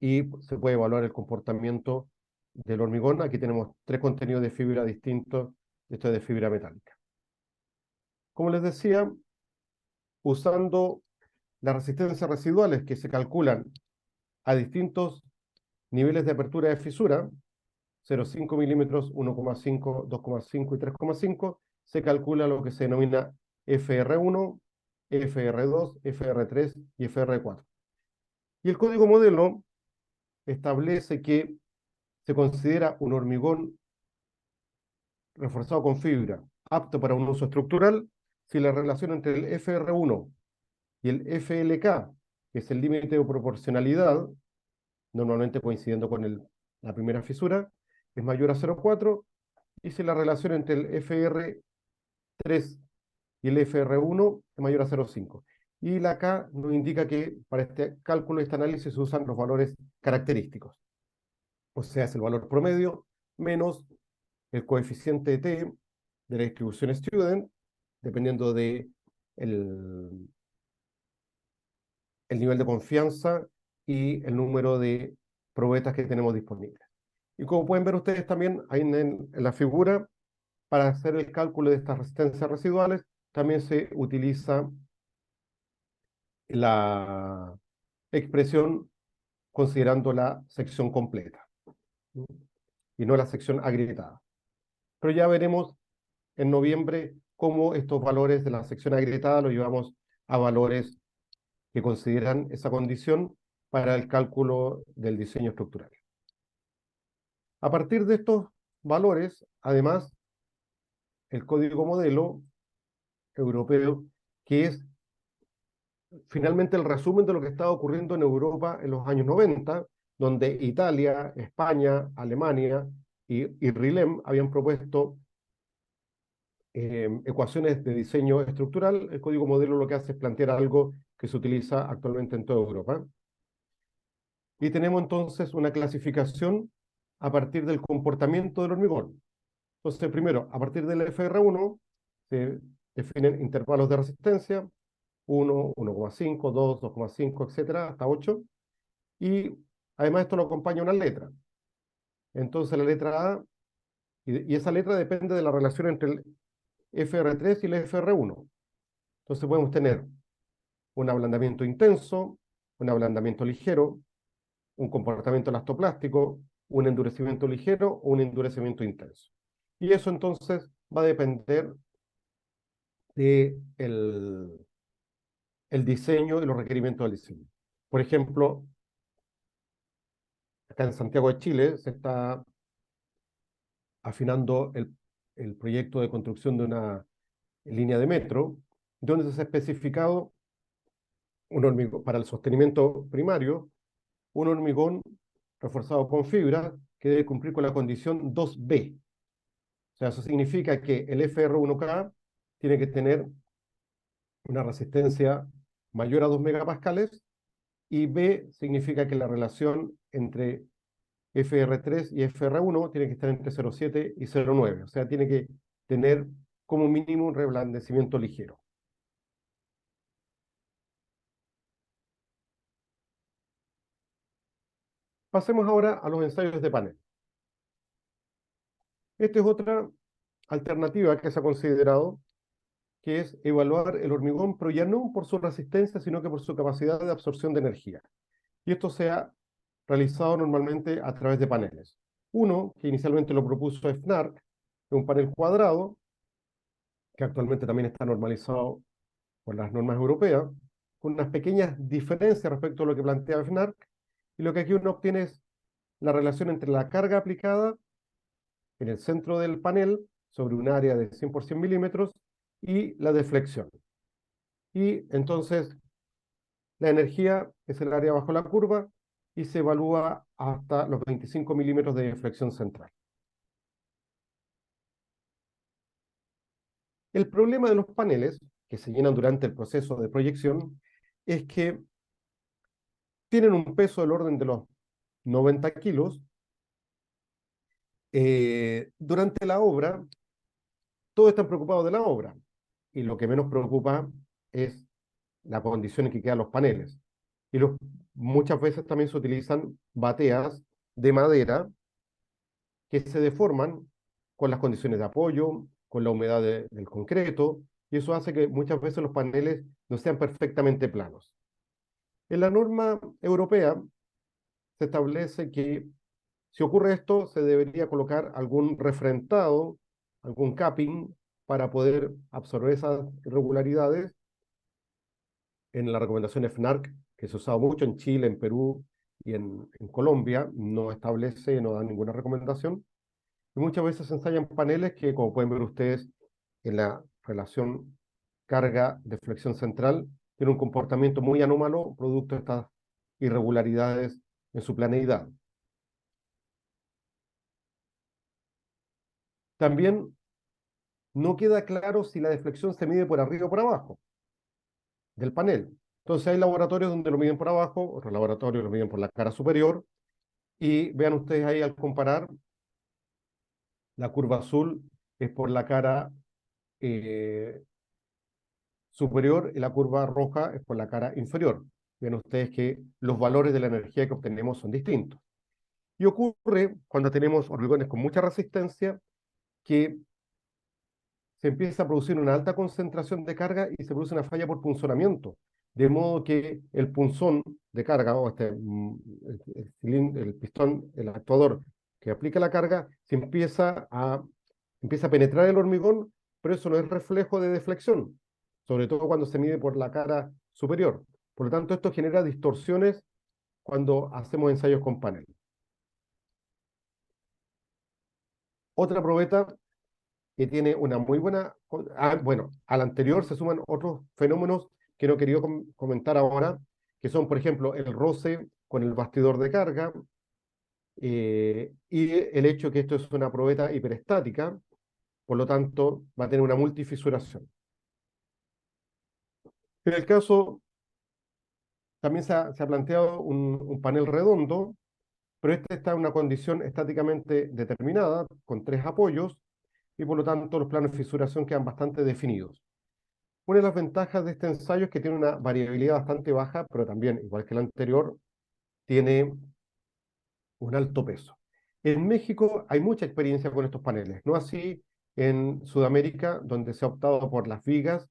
y se puede evaluar el comportamiento del hormigón. Aquí tenemos 3 contenidos de fibra distintos. Esto es de fibra metálica. Como les decía, usando las resistencias residuales que se calculan a distintos niveles de apertura de fisura, 0,5 milímetros, 1,5, 2,5 y 3,5, se calcula lo que se denomina FR1, FR2, FR3 y FR4. Y el código modelo establece que se considera un hormigón reforzado con fibra apto para un uso estructural si la relación entre el FR1 y el FLK, que es el límite de proporcionalidad, normalmente coincidiendo con la primera fisura, es mayor a 0,4, y si la relación entre el FR3 y el FR1 es mayor a 0,5. Y la K nos indica que para este cálculo, este análisis, se usan los valores característicos. O sea, es el valor promedio menos el coeficiente de T de la distribución student, dependiendo de el nivel de confianza y el número de probetas que tenemos disponibles. Y como pueden ver ustedes también, ahí en la figura, para hacer el cálculo de estas resistencias residuales, también se utiliza la expresión considerando la sección completa y no la sección agrietada. Pero ya veremos en noviembre cómo estos valores de la sección agrietada los llevamos a valores que consideran esa condición para el cálculo del diseño estructural. A partir de estos valores, además, el código modelo europeo, que es finalmente el resumen de lo que estaba ocurriendo en Europa en los años 90, donde Italia, España, Alemania y RILEM habían propuesto ecuaciones de diseño estructural. El código modelo lo que hace es plantear algo que se utiliza actualmente en toda Europa. Y tenemos entonces una clasificación a partir del comportamiento del hormigón. Entonces, primero, a partir del FR1 se definen intervalos de resistencia, 1, 1,5, 2, 2,5, etcétera, hasta 8. Y además esto lo acompaña una letra. Entonces la letra A, y esa letra depende de la relación entre el FR3 y el FR1. Entonces podemos tener un ablandamiento intenso, un ablandamiento ligero, un comportamiento elastoplástico, un endurecimiento ligero o un endurecimiento intenso. Y eso entonces va a depender de el diseño y los requerimientos del diseño. Por ejemplo, acá en Santiago de Chile se está afinando el proyecto de construcción de una línea de metro, donde se ha especificado un hormigón, para el sostenimiento primario, un hormigón reforzado con fibra que debe cumplir con la condición 2B. O sea, eso significa que el FR1K tiene que tener una resistencia mayor a 2 megapascales, y B significa que la relación entre FR3 y FR1 tiene que estar entre 0,7 y 0,9. O sea, tiene que tener como mínimo un reblandecimiento ligero. Pasemos ahora a los ensayos de panel. Esta es otra alternativa que se ha considerado, que es evaluar el hormigón, pero ya no por su resistencia, sino que por su capacidad de absorción de energía. Y esto se ha realizado normalmente a través de paneles. Uno, que inicialmente lo propuso FNARC, es un panel cuadrado, que actualmente también está normalizado por las normas europeas, con unas pequeñas diferencias respecto a lo que plantea FNARC, y lo que aquí uno obtiene es la relación entre la carga aplicada en el centro del panel sobre un área de 100 por 100 milímetros y la deflexión. Y entonces la energía es el área bajo la curva y se evalúa hasta los 25 milímetros de deflexión central. El problema de los paneles, que se llenan durante el proceso de proyección, es que tienen un peso del orden de los 90 kilos. Durante la obra, todos están preocupados de la obra, y lo que menos preocupa es la condición en que quedan los paneles. Y muchas veces también se utilizan bateas de madera que se deforman con las condiciones de apoyo, con la humedad del concreto, y eso hace que muchas veces los paneles no sean perfectamente planos. En la norma europea se establece que si ocurre esto, se debería colocar algún refrentado, algún capping, para poder absorber esas irregularidades. En la recomendación FNARC, que se ha usado mucho en Chile, en Perú y en Colombia, no establece, no da ninguna recomendación. Y muchas veces se ensayan paneles que, como pueden ver ustedes en la relación carga-deflexión central, tiene un comportamiento muy anómalo, producto de estas irregularidades en su planeidad. También no queda claro si la deflexión se mide por arriba o por abajo del panel. Entonces hay laboratorios donde lo miden por abajo, otros laboratorios lo miden por la cara superior, y vean ustedes ahí al comparar, la curva azul es por la cara eh, superior y la curva roja es por la cara inferior. Ven ustedes que los valores de la energía que obtenemos son distintos. Y ocurre cuando tenemos hormigones con mucha resistencia que se empieza a producir una alta concentración de carga y se produce una falla por punzonamiento. De modo que el punzón de carga, o el pistón, el actuador que aplica la carga, empieza a penetrar el hormigón, pero eso no es reflejo de deflexión, sobre todo cuando se mide por la cara superior. Por lo tanto, esto genera distorsiones cuando hacemos ensayos con panel. Otra probeta que tiene una muy buena... bueno, al anterior se suman otros fenómenos que no he querido comentar ahora, que son, por ejemplo, el roce con el bastidor de carga, y el hecho que esto es una probeta hiperestática, por lo tanto va a tener una multifisuración. En el caso, también se ha planteado un panel redondo, pero este está en una condición estáticamente determinada, con 3 apoyos, y por lo tanto los planos de fisuración quedan bastante definidos. Una de las ventajas de este ensayo es que tiene una variabilidad bastante baja, pero también, igual que el anterior, tiene un alto peso. En México hay mucha experiencia con estos paneles, no así en Sudamérica, donde se ha optado por las vigas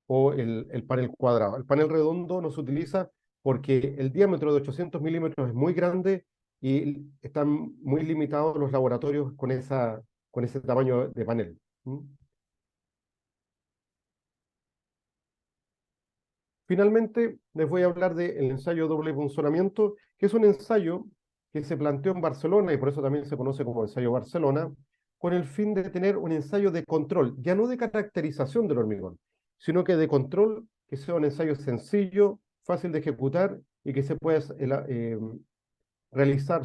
o el panel cuadrado. El panel redondo no se utiliza porque el diámetro de 800 milímetros es muy grande y están muy limitados los laboratorios con ese tamaño de panel. Finalmente, les voy a hablar del ensayo doble punzonamiento, que es un ensayo que se planteó en Barcelona, y por eso también se conoce como ensayo Barcelona, con el fin de tener un ensayo de control, ya no de caracterización del hormigón, sino que de control, que sea un ensayo sencillo, fácil de ejecutar y que se pueda realizar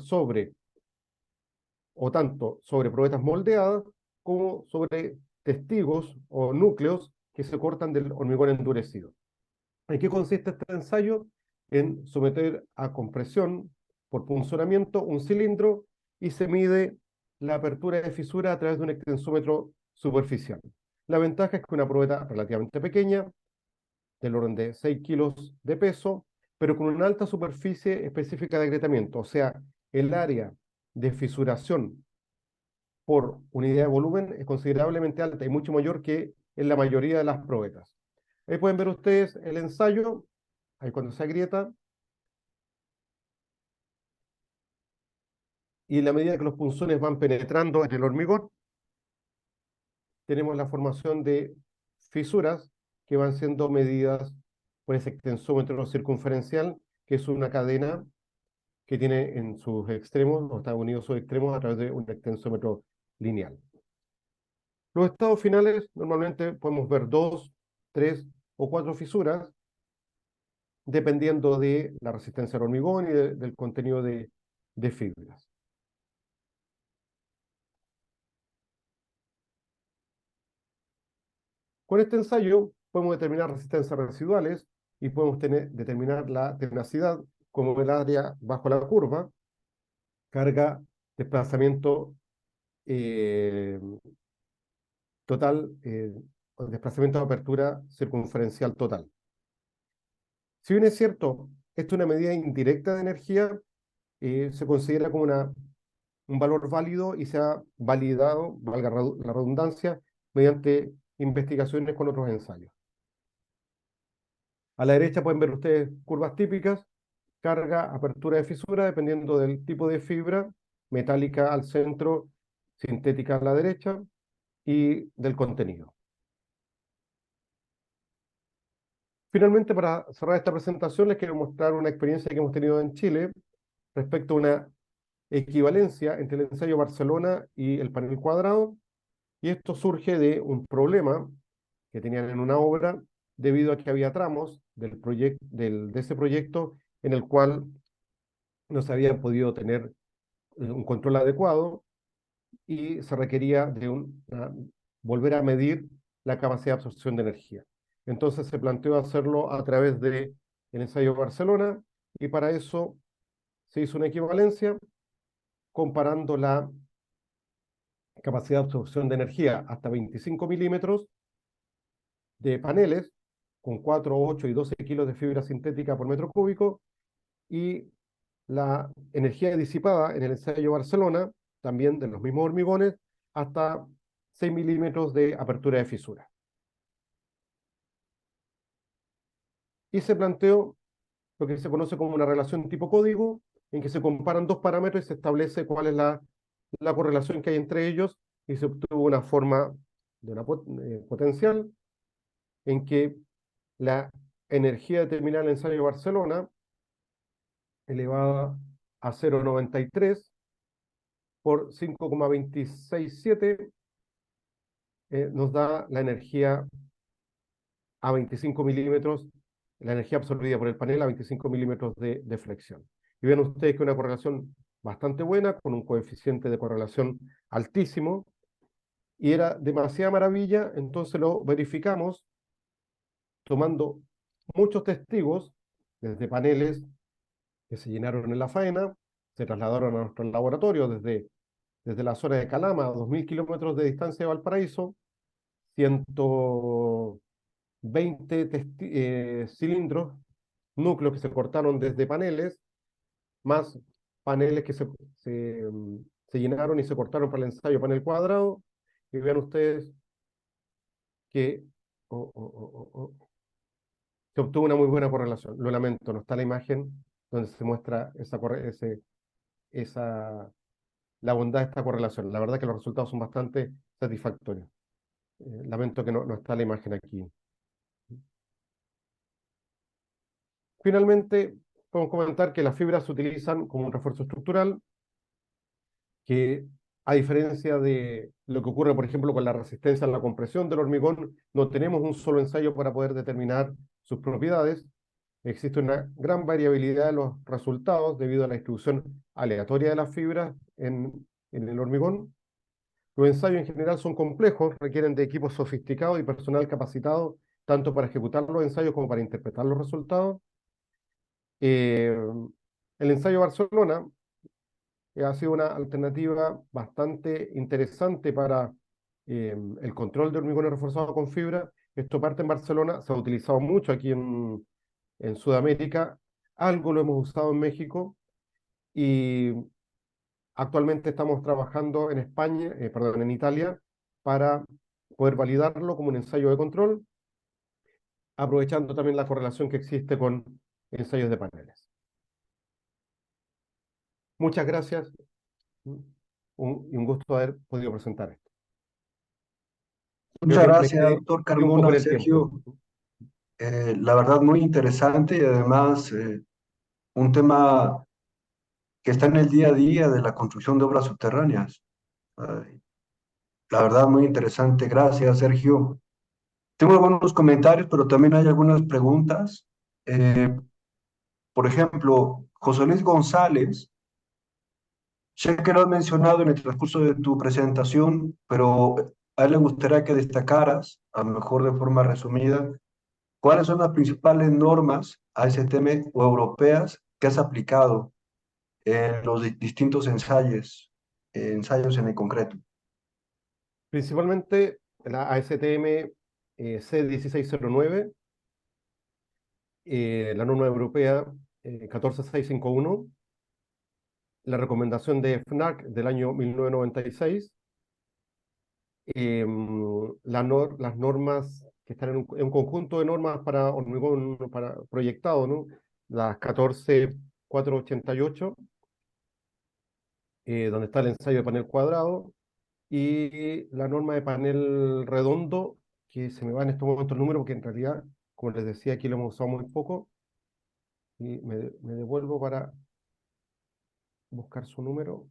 tanto sobre probetas moldeadas, como sobre testigos o núcleos que se cortan del hormigón endurecido. ¿En qué consiste este ensayo? En someter a compresión por punzonamiento un cilindro y se mide la apertura de fisura a través de un extensómetro superficial. La ventaja es que una probeta relativamente pequeña, del orden de 6 kilos de peso, pero con una alta superficie específica de agrietamiento, o sea, el área de fisuración por unidad de volumen es considerablemente alta y mucho mayor que en la mayoría de las probetas. Ahí pueden ver ustedes el ensayo, ahí cuando se agrieta, y en la medida que los punzones van penetrando en el hormigón, tenemos la formación de fisuras que van siendo medidas por ese extensómetro circunferencial, que es una cadena que tiene en sus extremos, o está unido a sus extremos a través de un extensómetro lineal. Los estados finales normalmente podemos ver 2, 3 o 4 fisuras, dependiendo de la resistencia al hormigón y del contenido de fibras. Con este ensayo podemos determinar resistencias residuales y podemos determinar la tenacidad como el área bajo la curva, carga, desplazamiento eh, total, desplazamiento de apertura circunferencial total. Si bien es cierto, esto es una medida indirecta de energía, se considera como un valor válido y se ha validado, valga la redundancia, mediante investigaciones con otros ensayos. A la derecha pueden ver ustedes curvas típicas, carga, apertura de fisura, dependiendo del tipo de fibra, metálica al centro, sintética a la derecha, y del contenido. Finalmente, para cerrar esta presentación, les quiero mostrar una experiencia que hemos tenido en Chile respecto a una equivalencia entre el ensayo Barcelona y el panel cuadrado, y esto surge de un problema que tenían en una obra debido a que había tramos de ese proyecto en el cual no se había podido tener un control adecuado y se requería de volver a medir la capacidad de absorción de energía. Entonces se planteó hacerlo a través del ensayo Barcelona y para eso se hizo una equivalencia comparando la capacidad de absorción de energía hasta 25 milímetros de paneles con 4, 8 y 12 kilos de fibra sintética por metro cúbico y la energía disipada en el ensayo Barcelona, también de los mismos hormigones, hasta 6 milímetros de apertura de fisura. Y se planteó lo que se conoce como una relación tipo código, en que se comparan dos parámetros y se establece cuál es la correlación que hay entre ellos, y se obtuvo una forma de una potencial en que la energía determinada en el ensayo Barcelona, elevada a 0,93 por 5,267, nos da la energía a 25 milímetros, la energía absorbida por el panel a 25 milímetros de flexión. Y ven ustedes que una correlación bastante buena, con un coeficiente de correlación altísimo, y era demasiada maravilla, entonces lo verificamos tomando muchos testigos, desde paneles que se llenaron en la faena, se trasladaron a nuestro laboratorio desde la zona de Calama, a 2.000 kilómetros de distancia de Valparaíso, 120 cilindros, núcleos que se cortaron desde paneles, más paneles que se llenaron y se cortaron para el ensayo panel cuadrado, y vean ustedes que se obtuvo una muy buena correlación. Lo lamento, no está la imagen donde se muestra la bondad de esta correlación. La verdad que los resultados son bastante satisfactorios. Lamento que no está la imagen aquí. Finalmente, podemos comentar que las fibras se utilizan como un refuerzo estructural, que a diferencia de lo que ocurre, por ejemplo, con la resistencia a la compresión del hormigón, no tenemos un solo ensayo para poder determinar sus propiedades. Existe una gran variabilidad de los resultados debido a la distribución aleatoria de las fibras en el hormigón. Los ensayos en general son complejos, requieren de equipos sofisticados y personal capacitado, tanto para ejecutar los ensayos como para interpretar los resultados. Eh, el ensayo Barcelona ha sido una alternativa bastante interesante para el control de hormigones reforzados con fibra. Esto parte en Barcelona, se ha utilizado mucho aquí en Sudamérica, algo lo hemos usado en México, y Actualmente estamos trabajando en España, perdón, en Italia, para poder validarlo como un ensayo de control, aprovechando también la correlación que existe con ensayos de paneles. Muchas gracias y un gusto haber podido presentar esto. Creo Muchas que me gracias, quedé doctor un poco Carmona, en el tiempo. Sergio. La verdad, muy interesante y además un tema que está en el día a día de la construcción de obras subterráneas. Ay, la verdad, muy interesante. Gracias, Sergio. Tengo algunos comentarios, pero también hay algunas preguntas. Eh, por ejemplo, José Luis González, sé que lo has mencionado en el transcurso de tu presentación, pero a él le gustaría que destacaras, a lo mejor de forma resumida, cuáles son las principales normas ASTM o europeas que has aplicado en los distintos ensayos en el concreto. Principalmente la ASTM C1609, la norma europea 14651, la recomendación de FNAC del año 1996, las normas que están en un conjunto de normas para hormigón para proyectado, ¿no? Las 14488, donde está el ensayo de panel cuadrado, y la norma de panel redondo, que se me va en estos momentos el número, porque en realidad, como les decía, aquí lo hemos usado muy poco, y me devuelvo para buscar su número.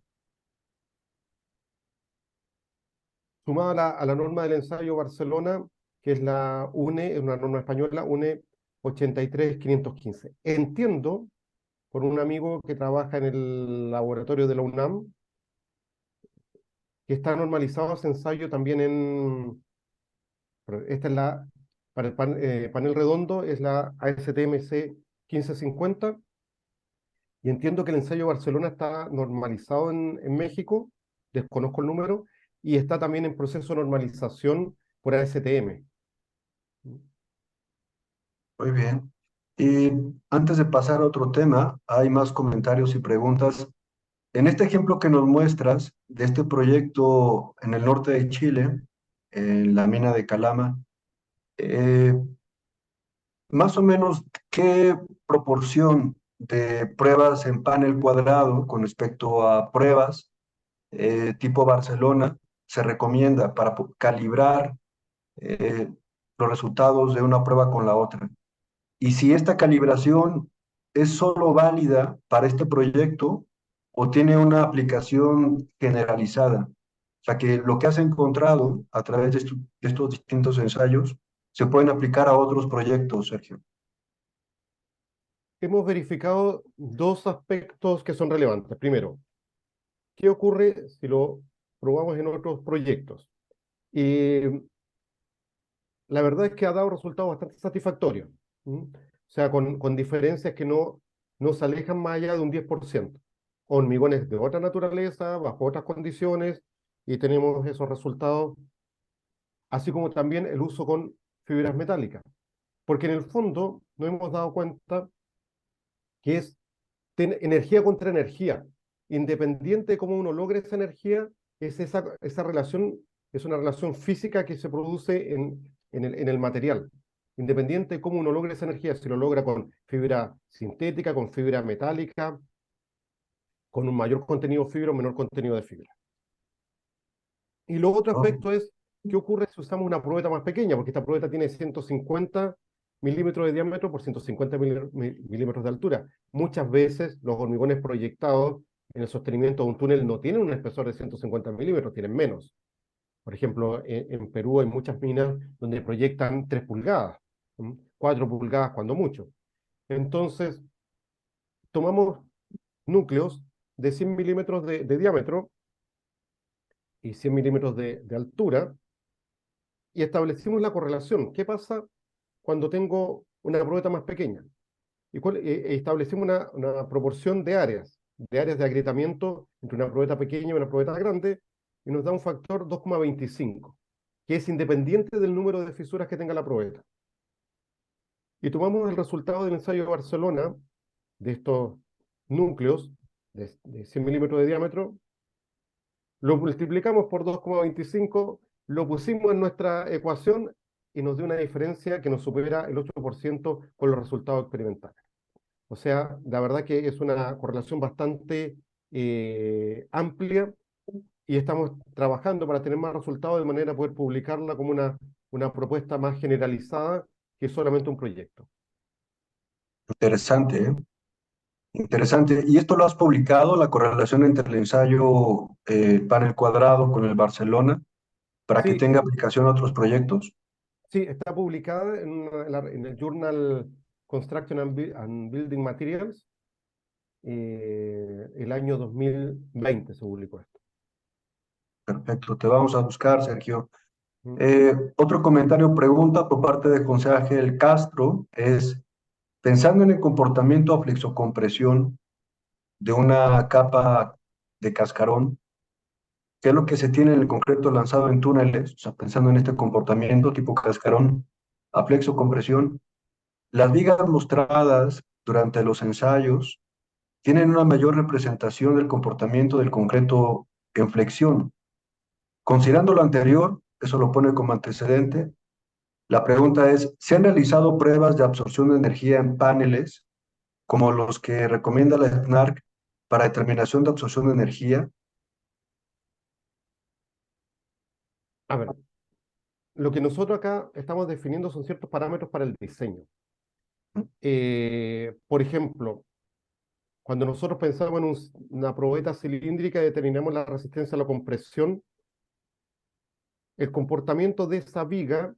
Sumada a la norma del ensayo Barcelona, que es la UNE, es una norma española, UNE 83515. Entiendo, por un amigo que trabaja en el laboratorio de la UNAM, que está normalizado ese ensayo también esta es para el panel redondo, es la ASTMC 1550, y entiendo que el ensayo Barcelona está normalizado en México, desconozco el número, y está también en proceso de normalización por ASTM. Muy bien. Y antes de pasar a otro tema, hay más comentarios y preguntas. En este ejemplo que nos muestras de este proyecto en el norte de Chile, en la mina de Calama, eh, más o menos, ¿qué proporción de pruebas en panel cuadrado con respecto a pruebas tipo Barcelona se recomienda para calibrar eh, los resultados de una prueba con la otra? Y si esta calibración es solo válida para este proyecto o tiene una aplicación generalizada. O sea, que lo que has encontrado a través de estos distintos ensayos se pueden aplicar a otros proyectos, Sergio. Hemos verificado dos aspectos que son relevantes. Primero, ¿qué ocurre si lo probamos en otros proyectos? Y la verdad es que ha dado resultados bastante satisfactorios. O sea, con diferencias que no se alejan más allá de un 10%. Hormigones de otra naturaleza, bajo otras condiciones, y tenemos esos resultados, así como también el uso con fibras metálicas. Porque en el fondo nos hemos dado cuenta que es energía contra energía. Independiente de cómo uno logre esa energía, esa relación es una relación física que se produce en el material. Independiente de cómo uno logre esa energía, si lo logra con fibra sintética, con fibra metálica, con un mayor contenido de fibra o menor contenido de fibra. Y lo otro Oh, aspecto es, ¿qué ocurre si usamos una probeta más pequeña? Porque esta probeta tiene 150 milímetros de diámetro por 150 milímetros de altura. Muchas veces los hormigones proyectados en el sostenimiento de un túnel no tienen un espesor de 150 milímetros, tienen menos. Por ejemplo, en Perú hay muchas minas donde proyectan 3 pulgadas, 4 pulgadas cuando mucho. Entonces, tomamos núcleos de 100 milímetros de diámetro y 100 milímetros de altura, y establecimos la correlación. ¿Qué pasa cuando tengo una probeta más pequeña? Establecimos una proporción de áreas de agrietamiento entre una probeta pequeña y una probeta grande, y nos da un factor 2,25, que es independiente del número de fisuras que tenga la probeta. Y tomamos el resultado del ensayo de Barcelona, de estos núcleos de 100 milímetros de diámetro, Lo multiplicamos por 2,25, lo pusimos en nuestra ecuación y nos dio una diferencia que nos supera el 8% con los resultados experimentales. O sea, la verdad que es una correlación bastante amplia y estamos trabajando para tener más resultados de manera a poder publicarla como una propuesta más generalizada que solamente un proyecto. Interesante, ¿eh? Interesante. ¿Y esto lo has publicado, la correlación entre el ensayo panel cuadrado con el Barcelona, para que Sí, tenga aplicación a otros proyectos? sí, está publicada en el Journal Construction and Building Materials. El año 2020 se publicó esto. Perfecto, te vamos a buscar, Sergio. ¿Mm? Otro comentario, pregunta por parte de José Ángel Castro es, pensando en el comportamiento a flexocompresión de una capa de cascarón, ¿qué es lo que se tiene en el concreto lanzado en túneles? O sea, pensando en este comportamiento tipo cascarón a flexocompresión, las vigas mostradas durante los ensayos tienen una mayor representación del comportamiento del concreto en flexión. Considerando lo anterior, eso lo pone como antecedente. La pregunta es, ¿se han realizado pruebas de absorción de energía en paneles como los que recomienda la SNARC para determinación de absorción de energía? A ver, lo que nosotros acá estamos definiendo son ciertos parámetros para el diseño. Por ejemplo, cuando nosotros pensamos en una probeta cilíndrica y determinamos la resistencia a la compresión, el comportamiento de esa viga,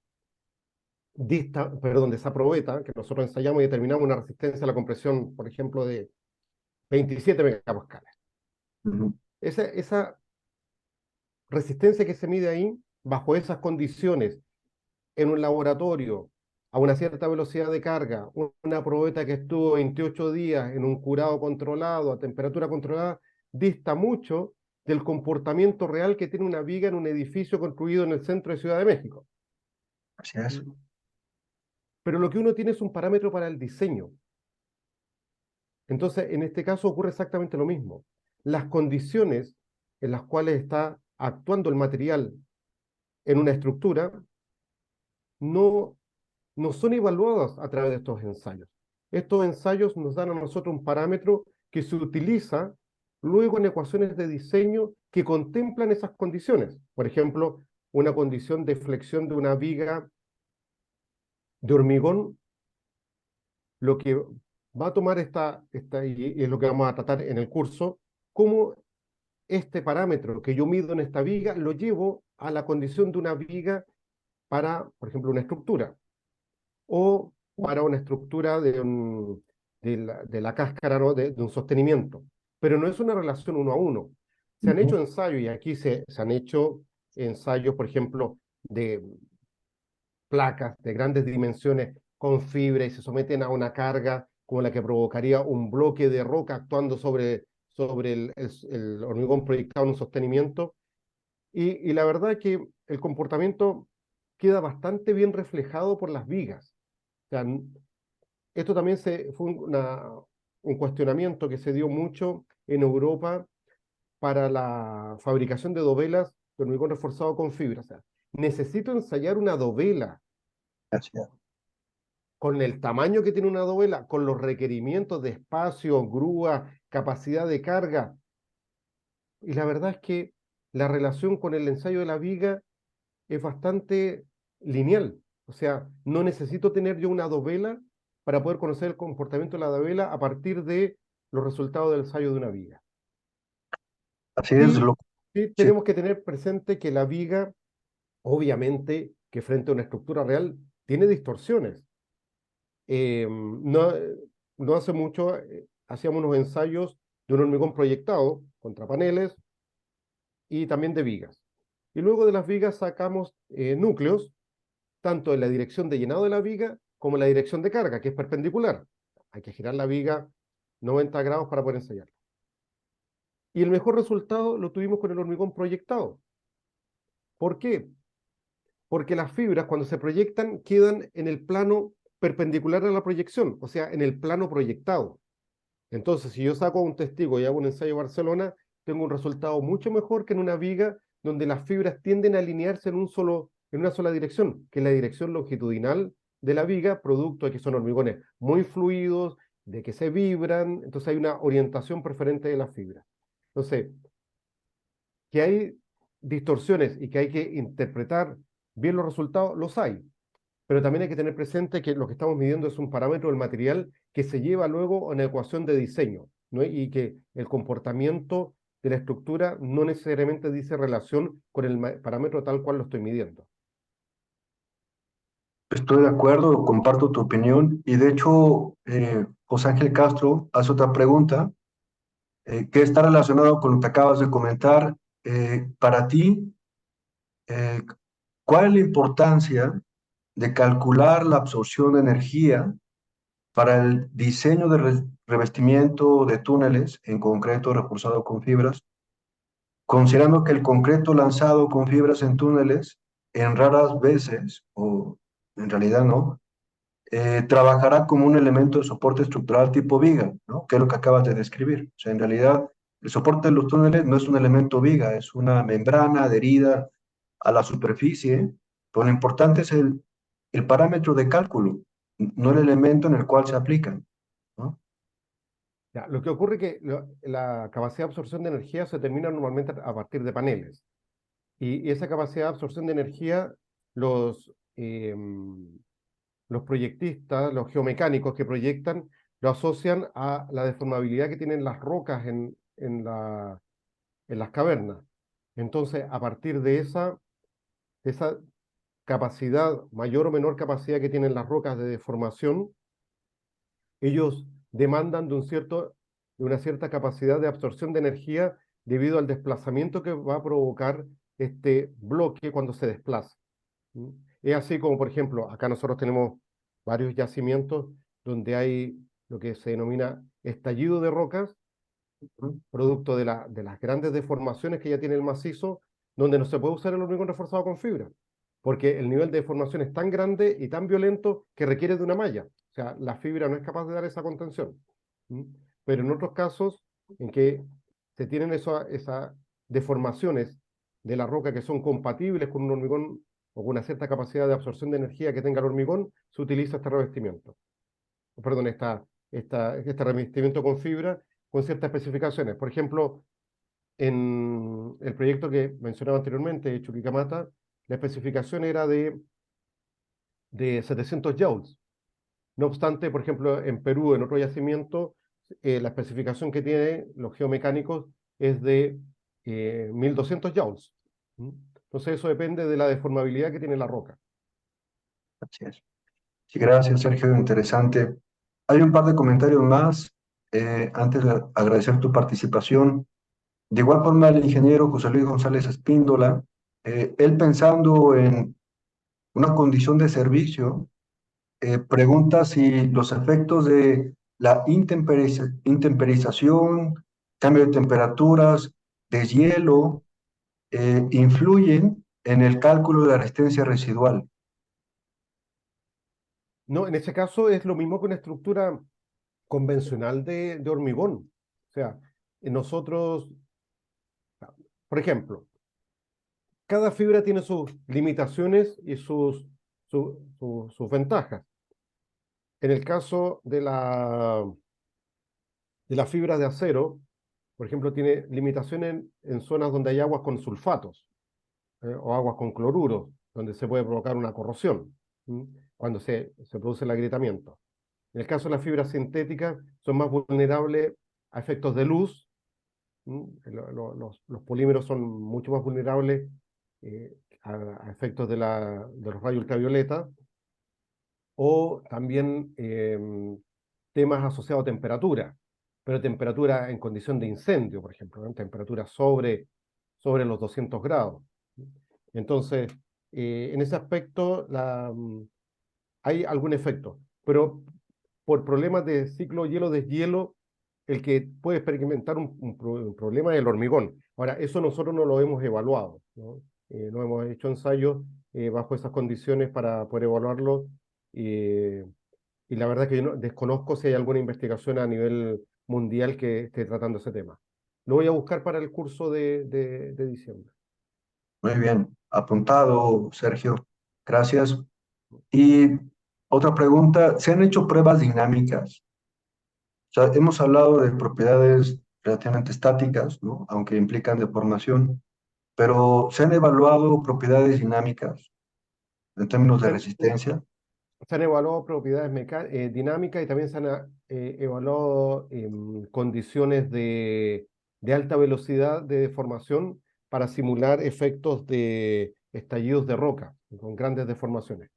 perdón, de esa probeta, que nosotros ensayamos y determinamos una resistencia a la compresión, por ejemplo, de 27 megapascales. Ujú. Esa resistencia que se mide ahí, bajo esas condiciones, en un laboratorio, a una cierta velocidad de carga, una probeta que estuvo 28 días en un curado controlado, a temperatura controlada, dista mucho del comportamiento real que tiene una viga en un edificio construido en el centro de Ciudad de México. Así es. Pero lo que uno tiene es un parámetro para el diseño. Entonces, en este caso ocurre exactamente lo mismo. Las condiciones en las cuales está actuando el material en una estructura no, no son evaluadas a través de estos ensayos. Estos ensayos nos dan a nosotros un parámetro que se utiliza luego en ecuaciones de diseño que contemplan esas condiciones. Por ejemplo, una condición de flexión de una viga de hormigón, lo que va a tomar y es lo que vamos a tratar en el curso, cómo este parámetro que yo mido en esta viga lo llevo a la condición de una viga para, por ejemplo, una estructura o para una estructura de la cáscara, ¿no? De un sostenimiento. Pero no es una relación uno a uno. Se han Ujú. hecho ensayos y aquí se han hecho ensayos, por ejemplo, de placas de grandes dimensiones con fibra y se someten a una carga como la que provocaría un bloque de roca actuando sobre el hormigón proyectado en un sostenimiento. Y la verdad es que el comportamiento queda bastante bien reflejado por las vigas. O sea, esto también fue un cuestionamiento que se dio mucho en Europa para la fabricación de dovelas de hormigón reforzado con fibra. O sea, necesito ensayar una dovela Así es. con el tamaño que tiene una dovela, con los requerimientos de espacio, grúa, capacidad de carga. Y la verdad es que la relación con el ensayo de la viga es bastante lineal. O sea, no necesito tener yo una dovela para poder conocer el comportamiento de la dovela a partir de los resultados del ensayo de una viga. Así es, Sí, sí sí, tenemos que tener presente que la viga, obviamente, que frente a una estructura real, tiene distorsiones. No, no hace mucho hacíamos unos ensayos de un hormigón proyectado contra paneles y también de vigas. Y luego de las vigas sacamos núcleos, tanto en la dirección de llenado de la viga como en la dirección de carga, que es perpendicular. Hay que girar la viga 90 grados para poder ensayarla. Y el mejor resultado lo tuvimos con el hormigón proyectado. ¿Por qué? Porque las fibras cuando se proyectan quedan en el plano perpendicular a la proyección, o sea, en el plano proyectado. Entonces, si yo saco a un testigo y hago un ensayo en Barcelona, tengo un resultado mucho mejor que en una viga donde las fibras tienden a alinearse en una sola dirección, que es la dirección longitudinal de la viga, producto de que son hormigones muy fluidos, de que se vibran, entonces hay una orientación preferente de las fibras. Entonces, que hay distorsiones y que hay que interpretar bien los resultados, los hay, pero también hay que tener presente que lo que estamos midiendo es un parámetro del material que se lleva luego a una ecuación de diseño, ¿no? Y que el comportamiento de la estructura no necesariamente dice relación con el parámetro tal cual lo estoy midiendo. Estoy de acuerdo, comparto tu opinión y de hecho, José Ángel Castro hace otra pregunta que está relacionado con lo que acabas de comentar. Para ti, eh, ¿cuál es la importancia de calcular la absorción de energía para el diseño de revestimiento de túneles, en concreto reforzado con fibras, considerando que el concreto lanzado con fibras en túneles en raras veces, o en realidad no, trabajará como un elemento de soporte estructural tipo viga, ¿no? Que es lo que acabas de describir. O sea, en realidad, el soporte de los túneles no es un elemento viga, es una membrana adherida a la superficie, pero lo importante es el parámetro de cálculo, no el elemento en el cual se aplican, ¿no? Ya, lo que ocurre es que la capacidad de absorción de energía se determina normalmente a partir de paneles. Y esa capacidad de absorción de energía, los, eh, los proyectistas, los geomecánicos que proyectan, lo asocian a la deformabilidad que tienen las rocas en las cavernas. Entonces, a partir de esa capacidad, mayor o menor capacidad que tienen las rocas de deformación, ellos demandan de una cierta capacidad de absorción de energía debido al desplazamiento que va a provocar este bloque cuando se desplaza. ¿Mm? Es así como, por ejemplo, acá nosotros tenemos varios yacimientos donde hay lo que se denomina estallido de rocas, producto de las grandes deformaciones que ya tiene el macizo, donde no se puede usar el hormigón reforzado con fibra, porque el nivel de deformación es tan grande y tan violento que requiere de una malla. O sea, la fibra no es capaz de dar esa contención. ¿Mm? Pero en otros casos en que se tienen esas deformaciones de la roca que son compatibles con un hormigón o con una cierta capacidad de absorción de energía que tenga el hormigón, se utiliza este revestimiento. Perdón, este revestimiento con fibra con ciertas especificaciones. Por ejemplo, en el proyecto que mencionaba anteriormente, Chuquicamata, la especificación era de 700 joules. No obstante, por ejemplo, en Perú, en otro yacimiento, la especificación que tienen los geomecánicos es de 1200 joules. ¿Mm? Entonces eso depende de la deformabilidad que tiene la roca. Así es. Sí, gracias, Sergio, interesante. Hay un par de comentarios más. Antes de agradecer tu participación. De igual forma, el ingeniero José Luis González Espíndola, él pensando en una condición de servicio, pregunta si los efectos de la intemperización, cambio de temperaturas, deshielo, influyen en el cálculo de la resistencia residual. No, en ese caso es lo mismo que una estructura convencional de hormigón. O sea, nosotros, por ejemplo, cada fibra tiene sus limitaciones y sus ventajas. En el caso de la fibra de acero, por ejemplo, tiene limitaciones en zonas donde hay aguas con sulfatos, o aguas con cloruros, donde se puede provocar una corrosión, ¿m? Cuando se produce el agrietamiento. En el caso de las fibras sintéticas, son más vulnerables a efectos de luz. Los polímeros son mucho más vulnerables a efectos de los rayos ultravioleta o también temas asociados a temperatura, pero temperatura en condición de incendio, por ejemplo, ¿no? Temperatura sobre los 200 grados. Entonces, en ese aspecto hay algún efecto, pero por problemas de ciclo hielo-deshielo, el que puede experimentar un problema es el hormigón. Ahora, eso nosotros no lo hemos evaluado, ¿no? No hemos hecho ensayos bajo esas condiciones para poder evaluarlo. eh, y la verdad que yo desconozco si hay alguna investigación a nivel mundial que esté tratando ese tema. Lo voy a buscar para el curso de diciembre. Muy bien, apuntado, Sergio. Gracias. Y otra pregunta, ¿se han hecho pruebas dinámicas? O sea, hemos hablado de propiedades relativamente estáticas, ¿no? Aunque implican deformación, pero ¿se han evaluado propiedades dinámicas en términos de Se han, resistencia? se han evaluado propiedades dinámicas y también se han evaluado condiciones de alta velocidad de deformación para simular efectos de estallidos de roca con grandes deformaciones.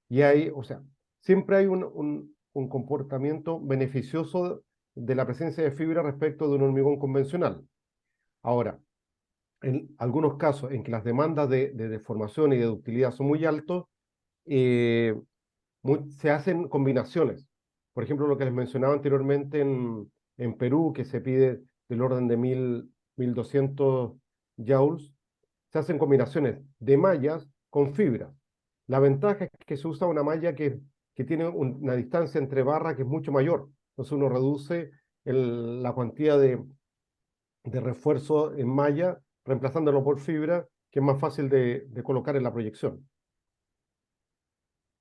Y hay, o sea, siempre hay un comportamiento beneficioso de la presencia de fibra respecto de un hormigón convencional. Ahora, en algunos casos en que las demandas de deformación y de ductilidad son muy altos, eh, se hacen combinaciones. Por ejemplo, lo que les mencionaba anteriormente en Perú, que se pide del orden de 1200 joules, se hacen combinaciones de mallas con fibras. La ventaja es que se usa una malla que tiene una distancia entre barras que es mucho mayor. Entonces uno reduce la cantidad de refuerzo en malla, reemplazándolo por fibra, que es más fácil de colocar en la proyección.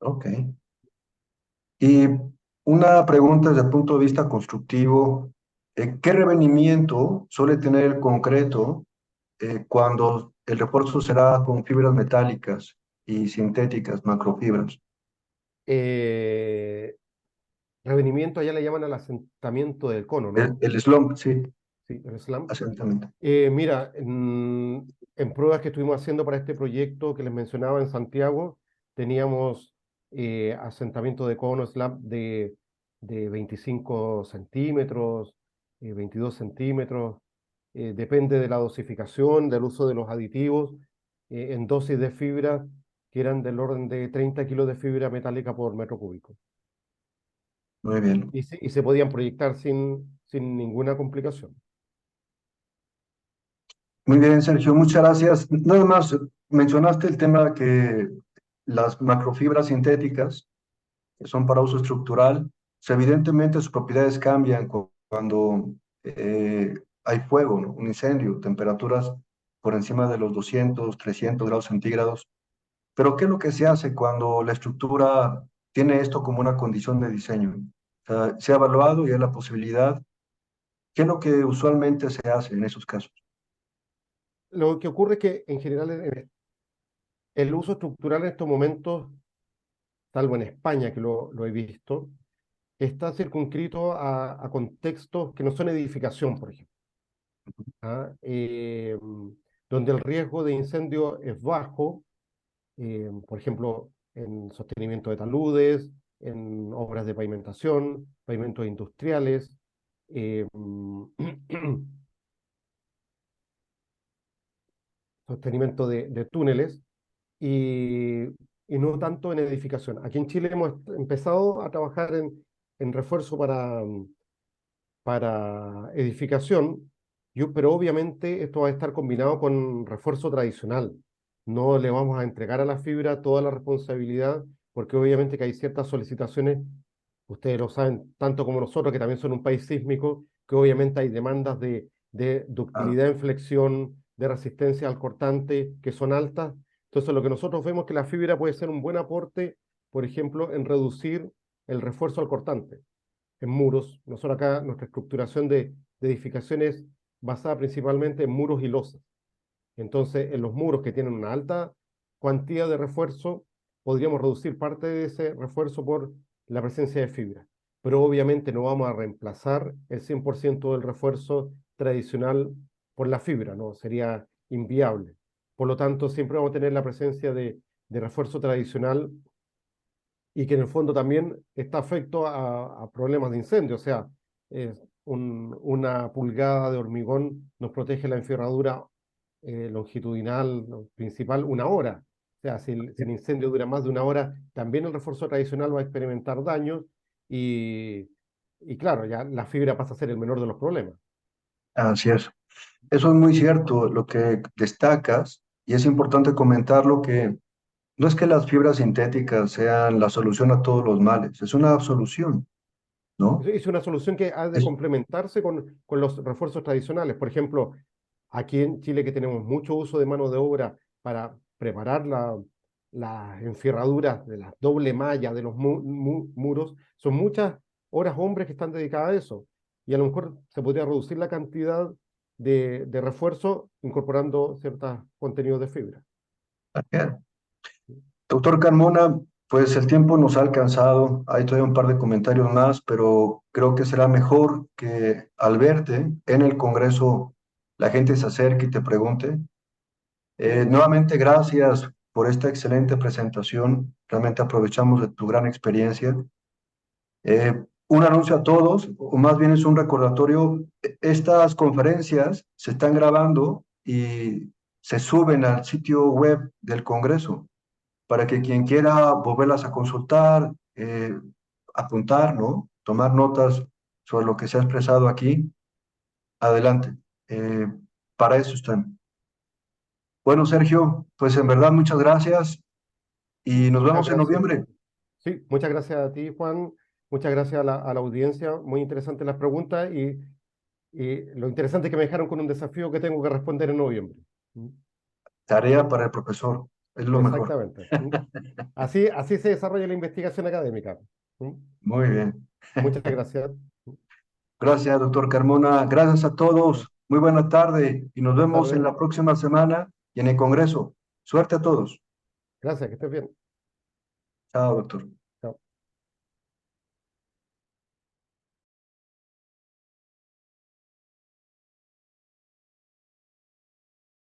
Ok. Y una pregunta desde el punto de vista constructivo, ¿qué revenimiento suele tener el concreto cuando el refuerzo será con fibras metálicas y sintéticas, macrofibras? Eh, Revenimiento, allá le llaman al asentamiento del cono, ¿no? El slump, sí, Sí, el slam. exactamente. Mira, en pruebas que estuvimos haciendo para este proyecto que les mencionaba en Santiago, teníamos asentamiento de cono slab de 25 centímetros, 22 centímetros, depende de la dosificación, del uso de los aditivos, en dosis de fibra que eran del orden de 30 kilos de fibra metálica por metro cúbico. Muy bien. Y se podían proyectar sin ninguna complicación. Muy bien, Sergio, muchas gracias. Nada más mencionaste el tema que las macrofibras sintéticas, que son para uso estructural, pues, evidentemente sus propiedades cambian cuando hay fuego, ¿no? Un incendio, temperaturas por encima de los 200, 300 grados centígrados. Pero ¿qué es lo que se hace cuando la estructura tiene esto como una condición de diseño? O sea, se ha evaluado y hay la posibilidad. ¿Qué es lo que usualmente se hace en esos casos? Lo que ocurre es que en general el uso estructural en estos momentos, salvo en España que lo he visto, está circunscrito a contextos que no son edificación, por ejemplo, ¿ah? Donde el riesgo de incendio es bajo, por ejemplo, en sostenimiento de taludes, en obras de pavimentación, pavimentos industriales, eh, sostenimiento de túneles y, y no tanto en edificación. Aquí en Chile hemos empezado a trabajar en refuerzo para edificación, pero obviamente esto va a estar combinado con refuerzo tradicional. No le vamos a entregar a la fibra toda la responsabilidad, porque obviamente que hay ciertas solicitaciones, ustedes lo saben tanto como nosotros, que también son un país sísmico, que obviamente hay demandas de Ah, ductilidad en flexión, de resistencia al cortante, que son altas. Entonces, lo que nosotros vemos es que la fibra puede ser un buen aporte, por ejemplo, en reducir el refuerzo al cortante en muros. Nosotros acá, nuestra estructuración de edificaciones basada principalmente en muros y losas. Entonces, en los muros que tienen una alta cuantía de refuerzo, podríamos reducir parte de ese refuerzo por la presencia de fibra. Pero obviamente no vamos a reemplazar el 100% del refuerzo tradicional por la fibra, ¿no? Sería inviable. Por lo tanto, siempre vamos a tener la presencia de refuerzo tradicional y que en el fondo también está afecto a problemas de incendio. O sea, una pulgada de hormigón nos protege la enferradura longitudinal, ¿no? Principal una hora. O sea, si el incendio dura más de una hora, también el refuerzo tradicional va a experimentar daños y, y claro, ya la fibra pasa a ser el menor de los problemas. así es. Eso es muy cierto, lo que destacas, y es importante comentarlo que no es que las fibras sintéticas sean la solución a todos los males, es una solución. ¿no? Es una solución que ha de Es, complementarse con los refuerzos tradicionales. Por ejemplo, aquí en Chile que tenemos mucho uso de mano de obra para preparar las encerraduras de la doble malla de los muros, son muchas horas hombres que están dedicadas a eso. Y a lo mejor se podría reducir la cantidad de refuerzo incorporando ciertos contenidos de fibra. doctor Carmona, pues el tiempo nos ha alcanzado. Hay todavía un par de comentarios más, pero creo que será mejor que al verte en el Congreso la gente se acerque y te pregunte. Nuevamente, gracias por esta excelente presentación. Realmente aprovechamos de tu gran experiencia. Un anuncio a todos, o más bien es un recordatorio. Estas conferencias se están grabando y se suben al sitio web del Congreso para que quien quiera volverlas a consultar, apuntar, ¿no? Tomar notas sobre lo que se ha expresado aquí, adelante. Eh, para eso están. Bueno, Sergio, pues en verdad muchas gracias y nos Muchas vemos en gracias. noviembre. Sí, muchas gracias a ti, Juan. Muchas gracias a la audiencia. Muy interesantes las preguntas y lo interesante es que me dejaron con un desafío que tengo que responder en noviembre. ¿Mm? Tarea para el profesor, es lo mejor. Exactamente. ¿Mm? Así se desarrolla la investigación académica. ¿Mm? Muy bien. Muchas gracias. Gracias, doctor Carmona. Gracias a todos. Muy buena tarde y nos Buenas vemos en tardes. la próxima semana y en el Congreso. Suerte a todos. Gracias, que estés bien. Chao, doctor.